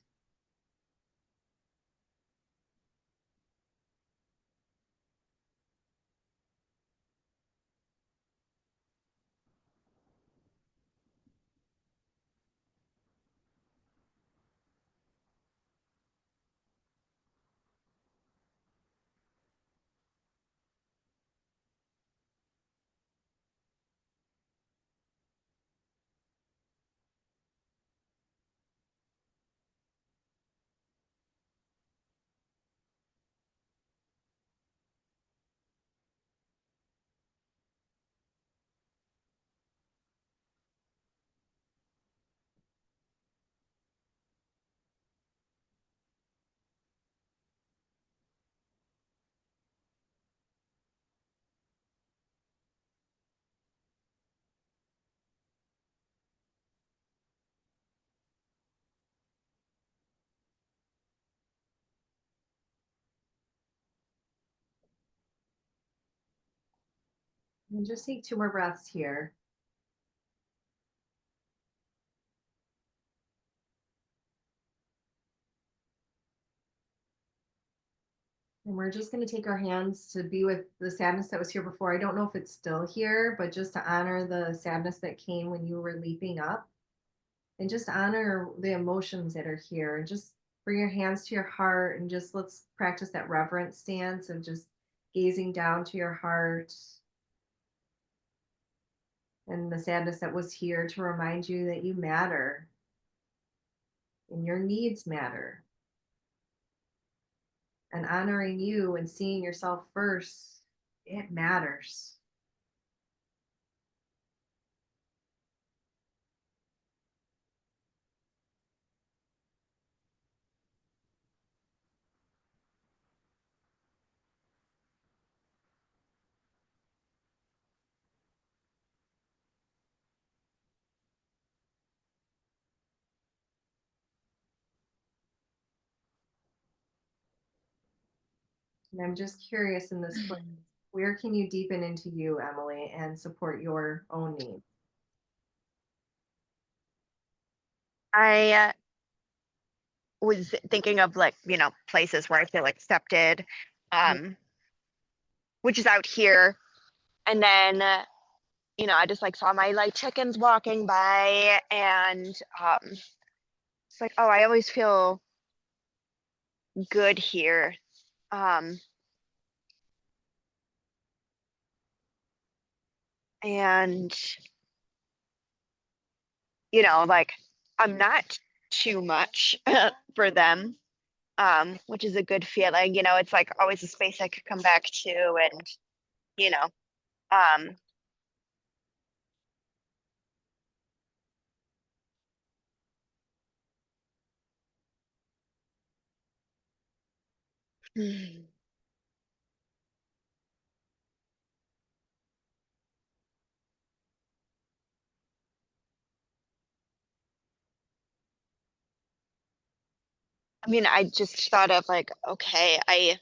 And just take two more breaths here. And we're just going to take our hands to be with the sadness that was here before. I don't know if it's still here, but just to honor the sadness that came when you were leaping up and just honor the emotions that are here and just bring your hands to your heart and just let's practice that reverence stance of just gazing down to your heart and the sadness that was here to remind you that you matter and your needs matter and honoring you and seeing yourself first, it matters. And I'm just curious in this place, where can you deepen into you, Emily, and support your own needs? I was thinking of like, places where I feel accepted, um, which is out here. And then, I just like saw my like chickens walking by and it's like, oh, I always feel good here. Um, and like I'm not too much for them, which is a good feeling. It's like always a space I could come back to, and you know, um, I mean, I just thought of like, okay, I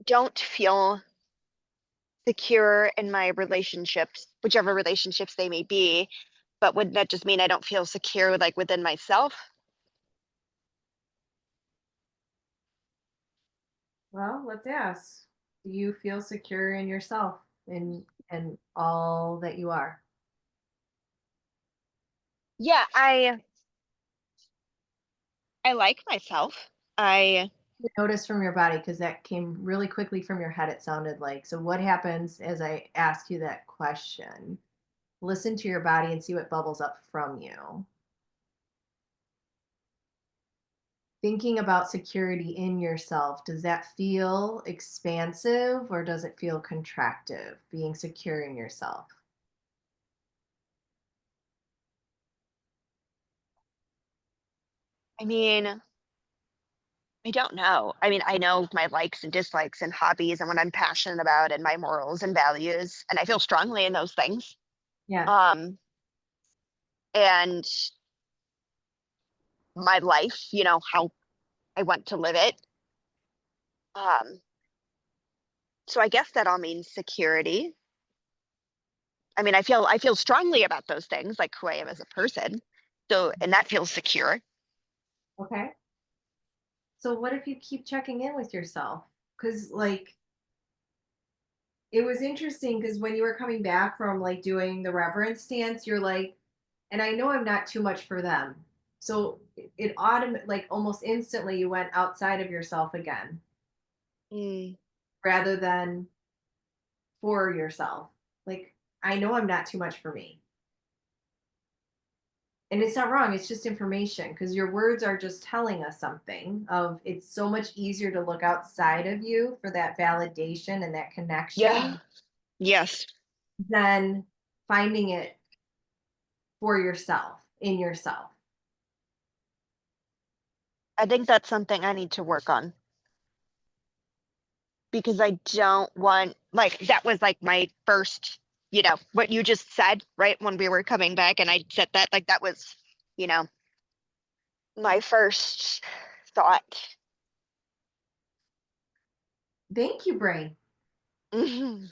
don't feel secure in my relationships, whichever relationships they may be, but wouldn't that just mean I don't feel secure like within myself? Well, let's ask. Do you feel secure in yourself and all that you are? Yeah, I like myself. I Notice from your body because that came really quickly from your head, it sounded like. So, what happens as I ask you that question? Listen to your body and see what bubbles up from you. Thinking about security in yourself, does that feel expansive or does it feel contractive? Being secure in yourself. I mean, I don't know. I mean, I know my likes and dislikes and hobbies and what I'm passionate about and my morals and values, and I feel strongly in those things. Yeah. Um, and my life, how I want to live it. Um, so I guess that all means security. I mean, I feel strongly about those things, like who I am as a person. So, and that feels secure. Okay. So, what if you keep checking in with yourself? Because, like, it was interesting because when you were coming back from like doing the reverence stance, you're like, and I know I'm not too much for them. So it like almost instantly you went outside of yourself again Mm, rather than for yourself. Like, I know I'm not too much for me. And it's not wrong, it's just information because your words are just telling us something of it's so much easier to look outside of you for that validation and that connection yeah. Yes. than finding it for yourself, in yourself. I think that's something I need to work on because I don't want, like, that was like my first, what you just said, right? When we were coming back and I said that, like, that was, you know, my first thought. Thank you, brain. Mhm.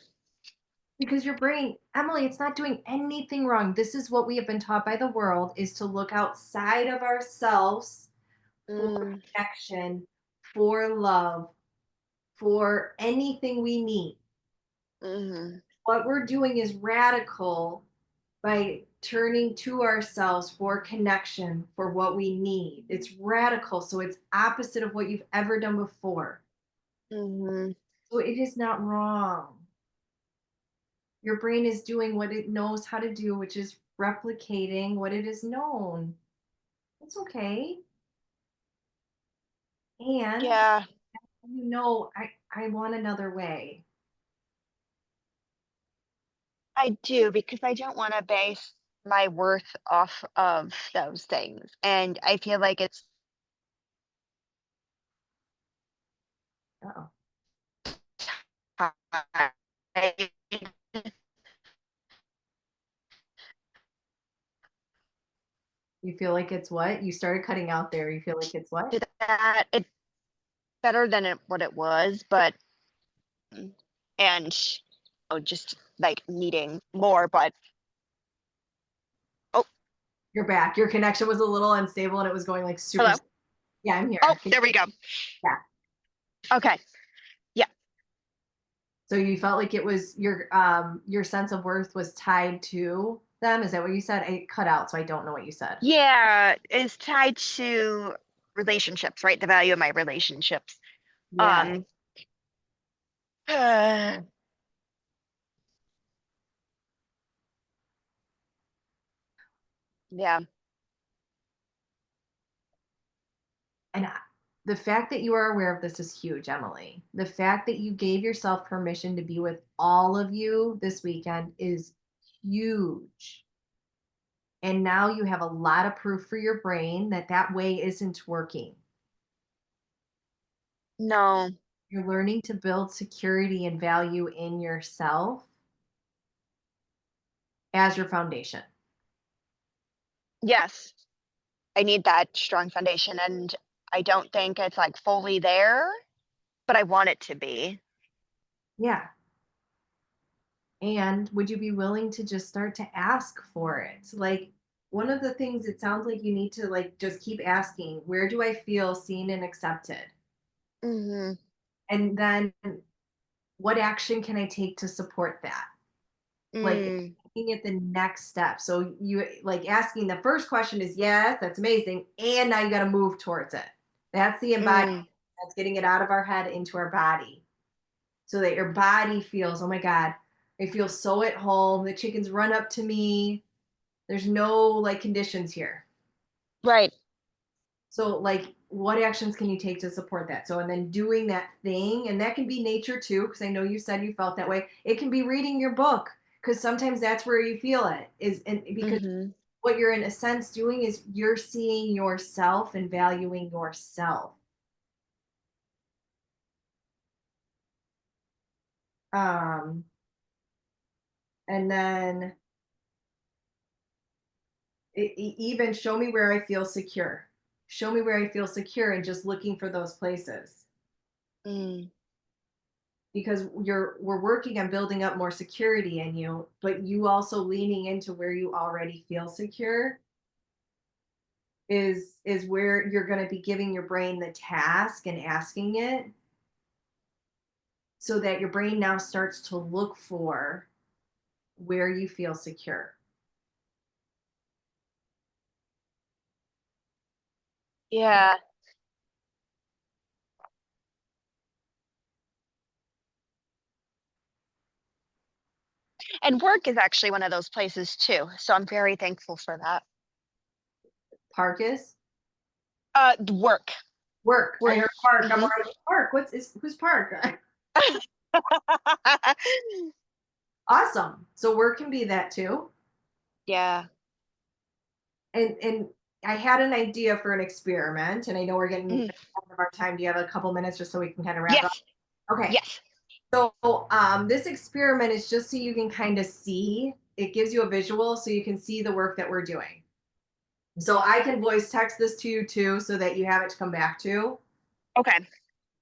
Because your brain, Emily, it's not doing anything wrong. This is what we have been taught by the world is to look outside of ourselves for Mm, connection, for love, for anything we need. mhm, What we're doing is radical by turning to ourselves for connection, for what we need. It's radical. So it's opposite of what you've ever done before. mhm. So it is not wrong. Your brain is doing what it knows how to do, which is replicating what it has known. It's okay. And Yeah, I want another way. I do because I don't want to base my worth off of those things. And I feel like it's Oh, time you feel like it's what? You started cutting out there. You feel like it's what? to that. It's better than what it was, but and just like needing more. But oh, You're back. Your connection was a little unstable and it was going like super. hello. Yeah, I'm Oh, here. there we go. Yeah. Okay. Yeah. So you felt like it was your sense of worth was tied to them. Is that what you said? I cut out, so I don't know what you said. Yeah. It's tied to relationships, right? The value of my relationships. Yeah. Um, yeah. And the fact that you are aware of this is huge, Emily. The fact that you gave yourself permission to be with all of you this weekend is huge. And now you have a lot of proof for your brain that that way isn't working. No. You're learning to build security and value in yourself as your foundation. Yes. I need that strong foundation, and I don't think it's, like, fully there, but I want it to be. Yeah. And would you be willing to just start to ask for it? Like, one of the things it sounds like you need to like just keep asking, where do I feel seen and accepted? Mhm. And then what action can I take to support that? Like Mm. taking it the next step. So you like asking the first question is yes, that's amazing. And now you got to move towards it. That's the embodiment. Mm. That's getting it out of our head into our body so that your body feels, oh my God, I feel so at home. The chickens run up to me. There's no like conditions here. Right. So like what actions can you take to support that? So and then doing that thing, and that can be nature too, because I know you said you felt that way. It can be reading your book because sometimes that's where you feel it is and because Mhm. what you're in a sense doing is you're seeing yourself and valuing yourself. Um and then even show me where I feel secure. Show me where I feel secure and just looking for those places. Mm. Because we're working on building up more security in you, but you also leaning into where you already feel secure is where you're going to be giving your brain the task and asking it so that your brain now starts to look for where you feel secure. Yeah. And work is actually one of those places too, so I'm very thankful for that. Park is Work. work. I Work. heard park. I'm Mhm. like park. Who's park? Awesome. So work can be that too. Yeah. And I had an idea for an experiment, and I know we're getting Mm. out of our time. Do you have a couple minutes just so we can kind of wrap up? Yes. Okay. Yes. So this experiment is just so you can kind of see. It gives you a visual so you can see the work that we're doing. So I can voice text this to you too, so that you have it to come back to. Okay.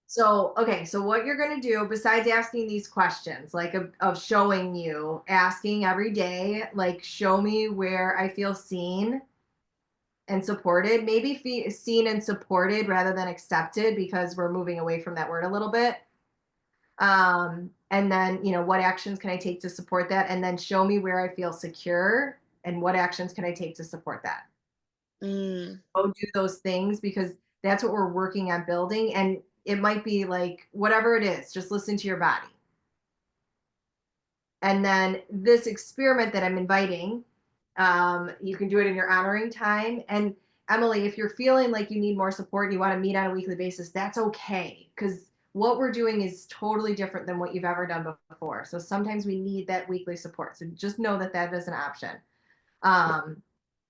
So okay, so what you're gonna do besides asking these questions, like of showing you, asking every day, like show me where I feel seen and supported, maybe seen and supported rather than accepted because we're moving away from that word a little bit. And then, what actions can I take to support that? And then show me where I feel secure and what actions can I take to support that. Mm. Go do those things because that's what we're working on building. And it might be like whatever it is, just listen to your body. And then this experiment that I'm inviting, you can do it in your honoring time. And Emily, if you're feeling like you need more support and you want to meet on a weekly basis, that's okay. Because what we're doing is totally different than what you've ever done before. So sometimes we need that weekly support. So just know that that is an option. Um,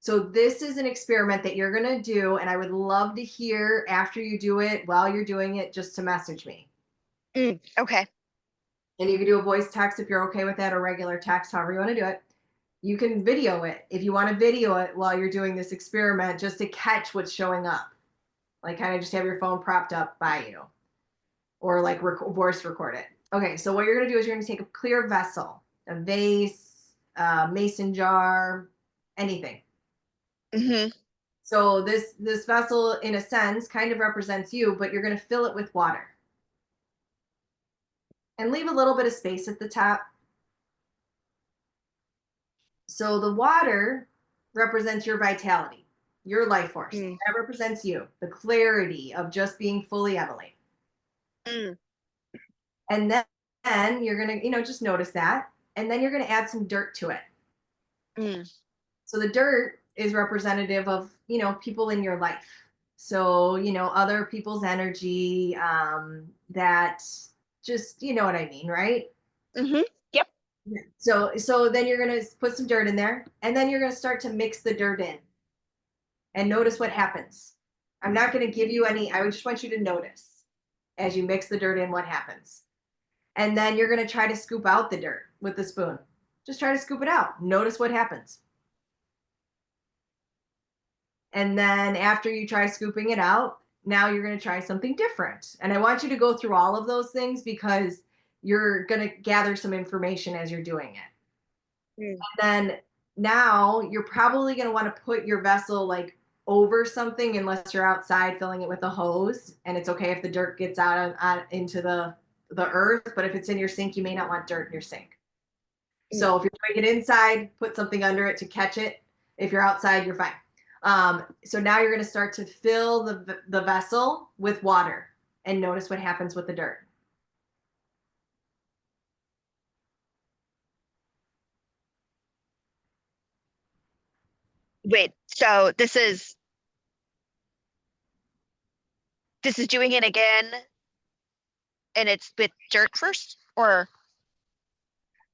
so this is an experiment that you're going to do. And I would love to hear after you do it, while you're doing it, just to message me. Mm. Okay. And you can do a voice text if you're okay with that or regular text, however you want to do it. You can video it if you want to video it while you're doing this experiment just to catch what's showing up. Like kind of just have your phone propped up by you or like voice record it. Okay, so what you're going to do is you're going to take a clear vessel, a vase, a mason jar, anything. Mhm. So this vessel in a sense kind of represents you, but you're going to fill it with water and leave a little bit of space at the top. So the water represents your vitality, your life force. Mm. That represents you, the clarity of just being fully Emily. Mm. And then you're going to, just notice that. And then you're going to add some dirt to it. Mm. So the dirt is representative of, people in your life. So, other people's energy, that just, you know what I mean, right? Mm-hmm. Yep. Yeah. So then you're going to put some dirt in there, and then you're going to start to mix the dirt in and notice what happens. I'm not going to give you any, I just want you to notice as you mix the dirt in what happens. And then you're going to try to scoop out the dirt with the spoon. Just try to scoop it out. Notice what happens. And then after you try scooping it out, now you're going to try something different. And I want you to go through all of those things because you're going to gather some information as you're doing it. Mm. And then now you're probably going to want to put your vessel like over something unless you're outside filling it with a hose. And it's okay if the dirt gets out into the earth, but if it's in your sink, you may not want dirt in your sink. Mm. So if you're doing it inside, put something under it to catch it. If you're outside, you're fine. So now you're going to start to fill the vessel with water and notice what happens with the dirt. Wait, so this is doing it again and it's with dirt first? Or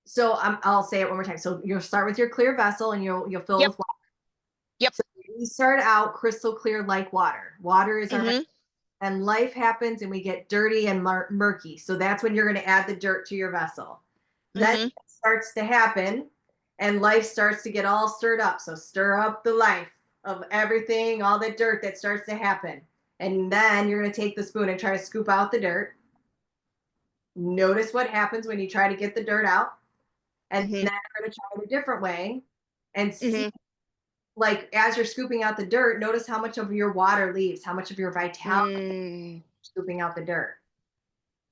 So I'll say it one more time. So you'll start with your clear vessel and you'll fill yep, with water. yep. So we start out crystal clear like water. Water is our Mm-hmm. and life happens and we get dirty and murky. So that's when you're going to add the dirt to your vessel. Then Mm-hmm. it starts to happen and life starts to get all stirred up. So stir up the life of everything, all the dirt that starts to happen. And then you're going to take the spoon and try to scoop out the dirt. Notice what happens when you try to get the dirt out. And Mm-hmm. then you're going to try it a different way and see, Mm-hmm. like, as you're scooping out the dirt, notice how much of your water leaves, how much of your vitality Mm. scooping out the dirt.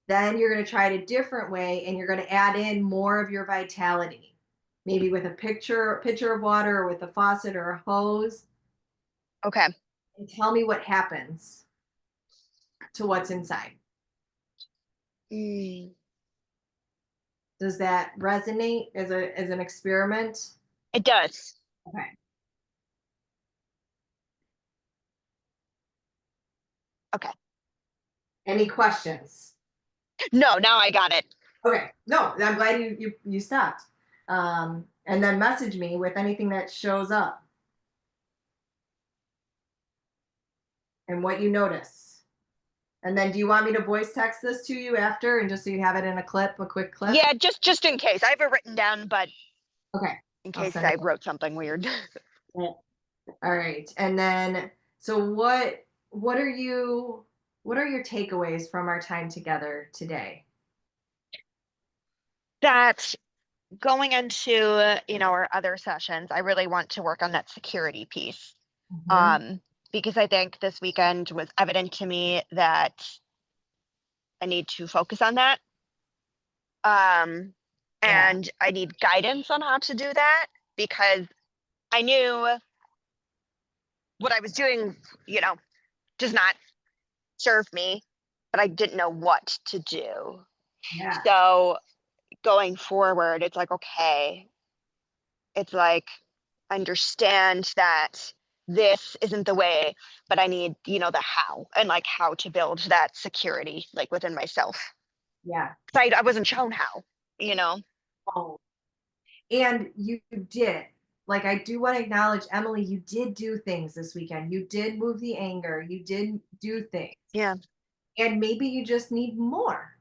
Then you're going to try it a different way and you're going to add in more of your vitality. Maybe with a pitcher of water or with a faucet or a hose. Okay. And tell me what happens to what's inside. Mm. Does that resonate as an experiment? It does. Okay. Okay. Any questions? No, now I got it. Okay. No, I'm glad you stopped. And then message me with anything that shows up and what you notice. And then do you want me to voice text this to you after and just so you have it in a quick clip? Yeah, just in case. I have it written down, but Okay. in I'll case send I it. wrote something weird. All right. And then so what are you what are your takeaways from our time together today? That going into, our other sessions, I really want to work on that security piece. Mhm. Um, because I think this weekend was evident to me that I need to focus on that. Um, Yeah. and I need guidance on how to do that because I knew what I was doing, you know, does not serve me, but I didn't know what to do. Yeah. So going forward, it's like, okay, it's like, understand that this isn't the way, but I need, the how and like how to build that security like within myself. Yeah. 'Cause I wasn't shown how, you know? Oh. And you did. Like I do want to acknowledge Emily, you did do things this weekend. You did move the anger. You did do things. Yeah. And maybe you just need more.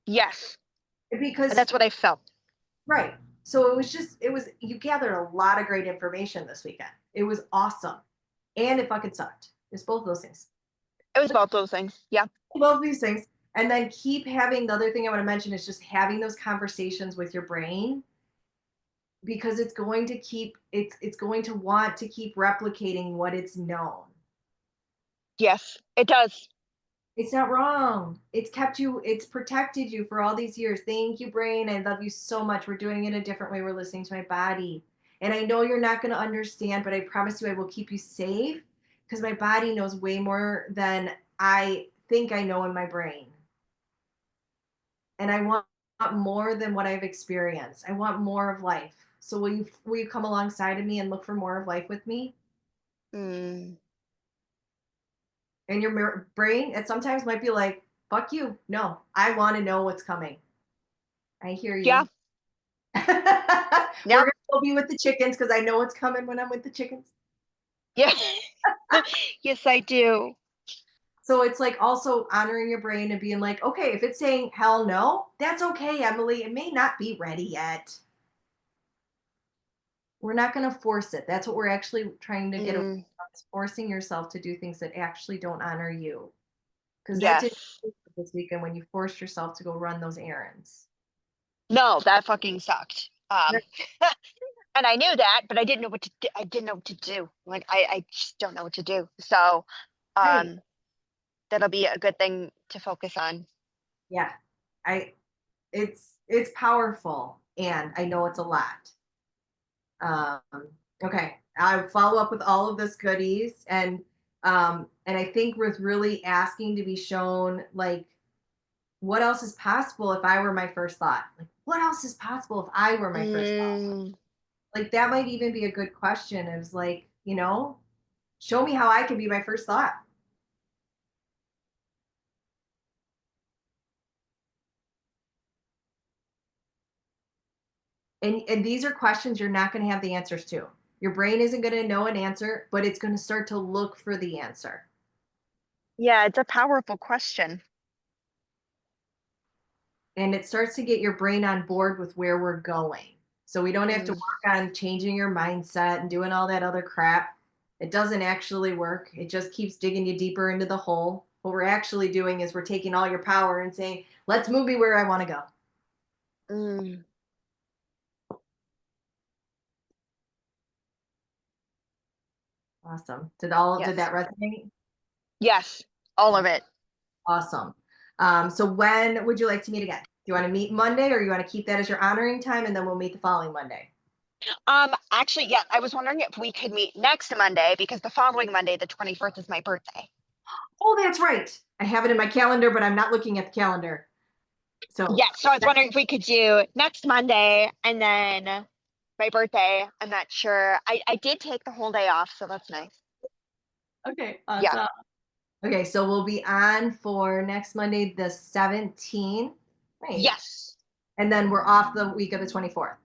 Yes. And Because that's what I felt. right. So it was you gathered a lot of great information this weekend. It was awesome. And it fucking sucked. It's both those things. It was both those things. Yeah. Both these things. And then keep having the other thing I want to mention is just having those conversations with your brain because it's going to want to keep replicating what it's known. Yes, it does. It's not wrong. It's protected you for all these years. Thank you, brain. I love you so much. We're doing it a different way. We're listening to my body. And I know you're not going to understand, but I promise you I will keep you safe because my body knows way more than I think I know in my brain. And I want more than what I've experienced. I want more of life. So will you come alongside of me and look for more of life with me? Mm. And your brain, it sometimes might be like, fuck you. No, I want to know what's coming. I hear Yeah. you. We're Yep. going to go be with the chickens because I know what's coming when I'm with the chickens. Yeah. Yes, I do. So it's like also honoring your brain and being like, okay, if it's saying hell no, that's okay, Emily. It may not be ready yet. We're not going to force it. That's what we're actually trying to get away Mm, from, is forcing yourself to do things that actually don't honor you. Because that didn't yes. happen this weekend when you forced yourself to go run those errands. No, that fucking sucked. Right. And I knew that, but I didn't know what to do. I didn't know what to do. Like I just don't know what to do. So, Right. um, that'll be a good thing to focus on. Yeah. I it's powerful and I know it's a lot. Um, okay. I follow up with all of this goodies and I think with really asking to be shown like what else is possible if I were my first thought? Like what else is possible if I were my first thought? Mm, Like that might even be a good question. Is like, show me how I can be my first thought. And these are questions you're not going to have the answers to. Your brain isn't going to know an answer, but it's going to start to look for the answer. yeah, it's a powerful question. And it starts to get your brain on board with where we're going. So we don't have to Mm, work on changing your mindset and doing all that other crap. It doesn't actually work. It just keeps digging you deeper into the hole. What we're actually doing is we're taking all your power and saying, let's move me where I want to go. mm, Awesome. Did yes. that resonate? Yes. All of it. Awesome. So when would you like to meet again? Do you want to meet Monday or you want to keep that as your honoring time and then we'll meet the following Monday? Actually, yeah, I was wondering if we could meet next Monday because the following Monday, the 24th, is my birthday. Oh, that's right. I have it in my calendar, but I'm not looking at the calendar. So Yes, so I was wondering if we could do next Monday and then my birthday. I'm not sure. I did take the whole day off, so that's nice. okay, Yeah. awesome. Okay, so we'll be on for next Monday, the 17th. Right. Yes. And then we're off the week of the 24th.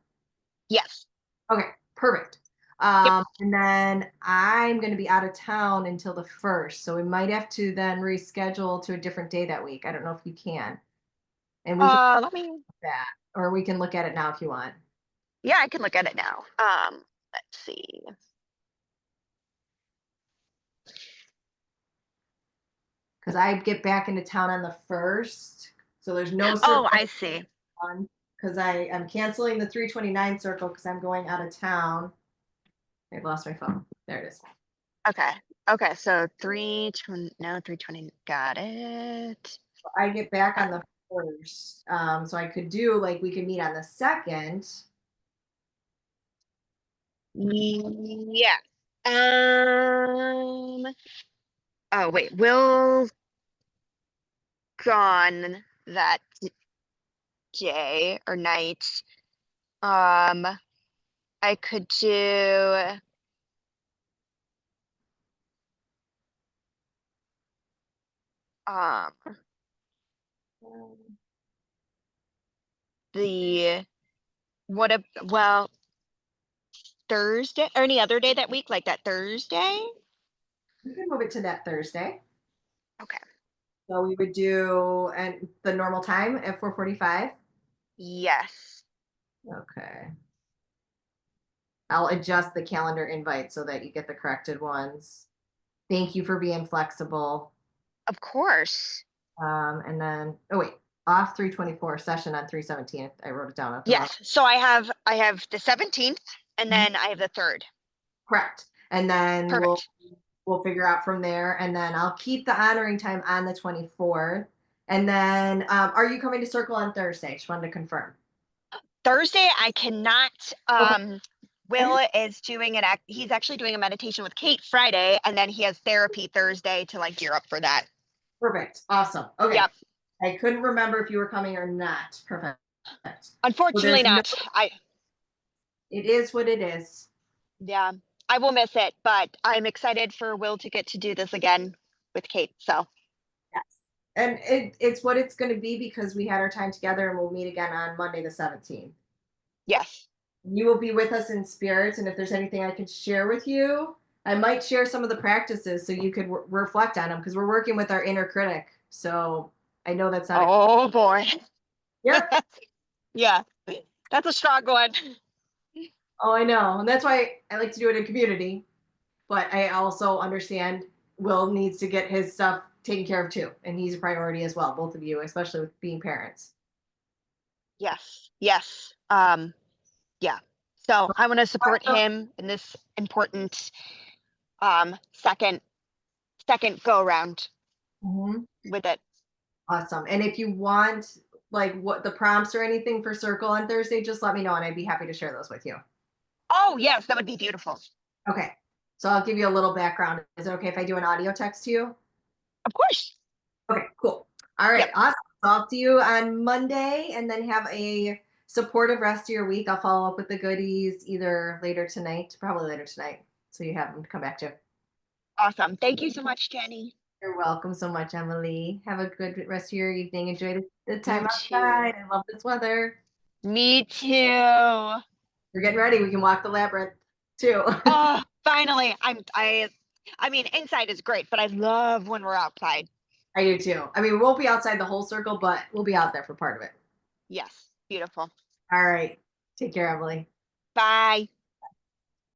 Yes. Okay, perfect. Yep. And then I'm going to be out of town until the 1st. So we might have to then reschedule to a different day that week. I don't know if you can. And we can Let me. look at that, or we can look at it now if you want. Yeah, I can look at it now. Let's see. Because I get back into town on the 1st. So there's no Oh, circle I see. on because I am canceling the 329 circle because I'm going out of town. I've lost my phone. There it is. Okay. Okay. So 320. No, 320. Got it. I get back Uh, on the 1st. So I could do like we could meet on the 2nd. yeah. Um. Oh wait. Will's gone that day or night. Um. I could do. Um. The what a well Thursday or any other day that week, like that Thursday. We can move it to that Thursday. Okay. So we would do and the normal time at 4:45. Yes. Okay. I'll adjust the calendar invite so that you get the corrected ones. Thank you for being flexible. Of course. And then, oh wait, off 324 session on 317. I wrote it down at the wrong. Yes. So I have the 17th and Mhm. then I have the 3rd. Correct. And then we'll Perfect. we'll figure out from there. And then I'll keep the honoring time on the 24th. And then, are you coming to Circle on Thursday? Just wanted to confirm. Thursday I cannot. Okay. Will is doing he's actually doing a meditation with Kate Friday and then he has therapy Thursday to like gear up for that. Perfect. Awesome. Okay. Yep. I couldn't remember if you were coming or not. Perfect. So Unfortunately there's no, not. I it is what it is. Yeah. I will miss it, but I'm excited for Will to get to do this again. with Kate. So Yes. And it's what it's going to be because we had our time together and we'll meet again on Monday the 17th. yes. You will be with us in spirit. And if there's anything I can share with you, I might share some of the practices so you could reflect on them because we're working with our inner critic. So I know that's not a. Oh boy. Yep. Yeah. That's a strong one. Oh, I know. And that's why I like to do it in community. But I also understand Will needs to get his stuff taken care of too. And he's a priority as well, both of you, especially with being parents. Yes. Yes. Yeah. So I want to support him in this important second go around Mhm. with it. Awesome. And if you want like what the prompts or anything for Circle on Thursday, just let me know and I'd be happy to share those with you. Oh yes, that would be beautiful. Okay. So I'll give you a little background. Is it okay if I do an audio text to you? Of course. Okay, cool. All right, Yep. awesome. Talk to you on Monday and then have a supportive rest of your week. I'll follow up with the goodies either later tonight, probably later tonight, so you have them to come back to. Awesome. Thank you so much, Jenny. You're welcome so much, Emily. Have a good rest of your evening. Enjoy the You time too. outside. I love this weather. Me too. We're getting ready. We can walk the labyrinth too. Oh, finally. I mean, inside is great, but I love when we're outside. I do too. I mean, we won't be outside the whole circle, but we'll be out there for part of it. Yes. Beautiful. All right. Take care, Emily. Bye.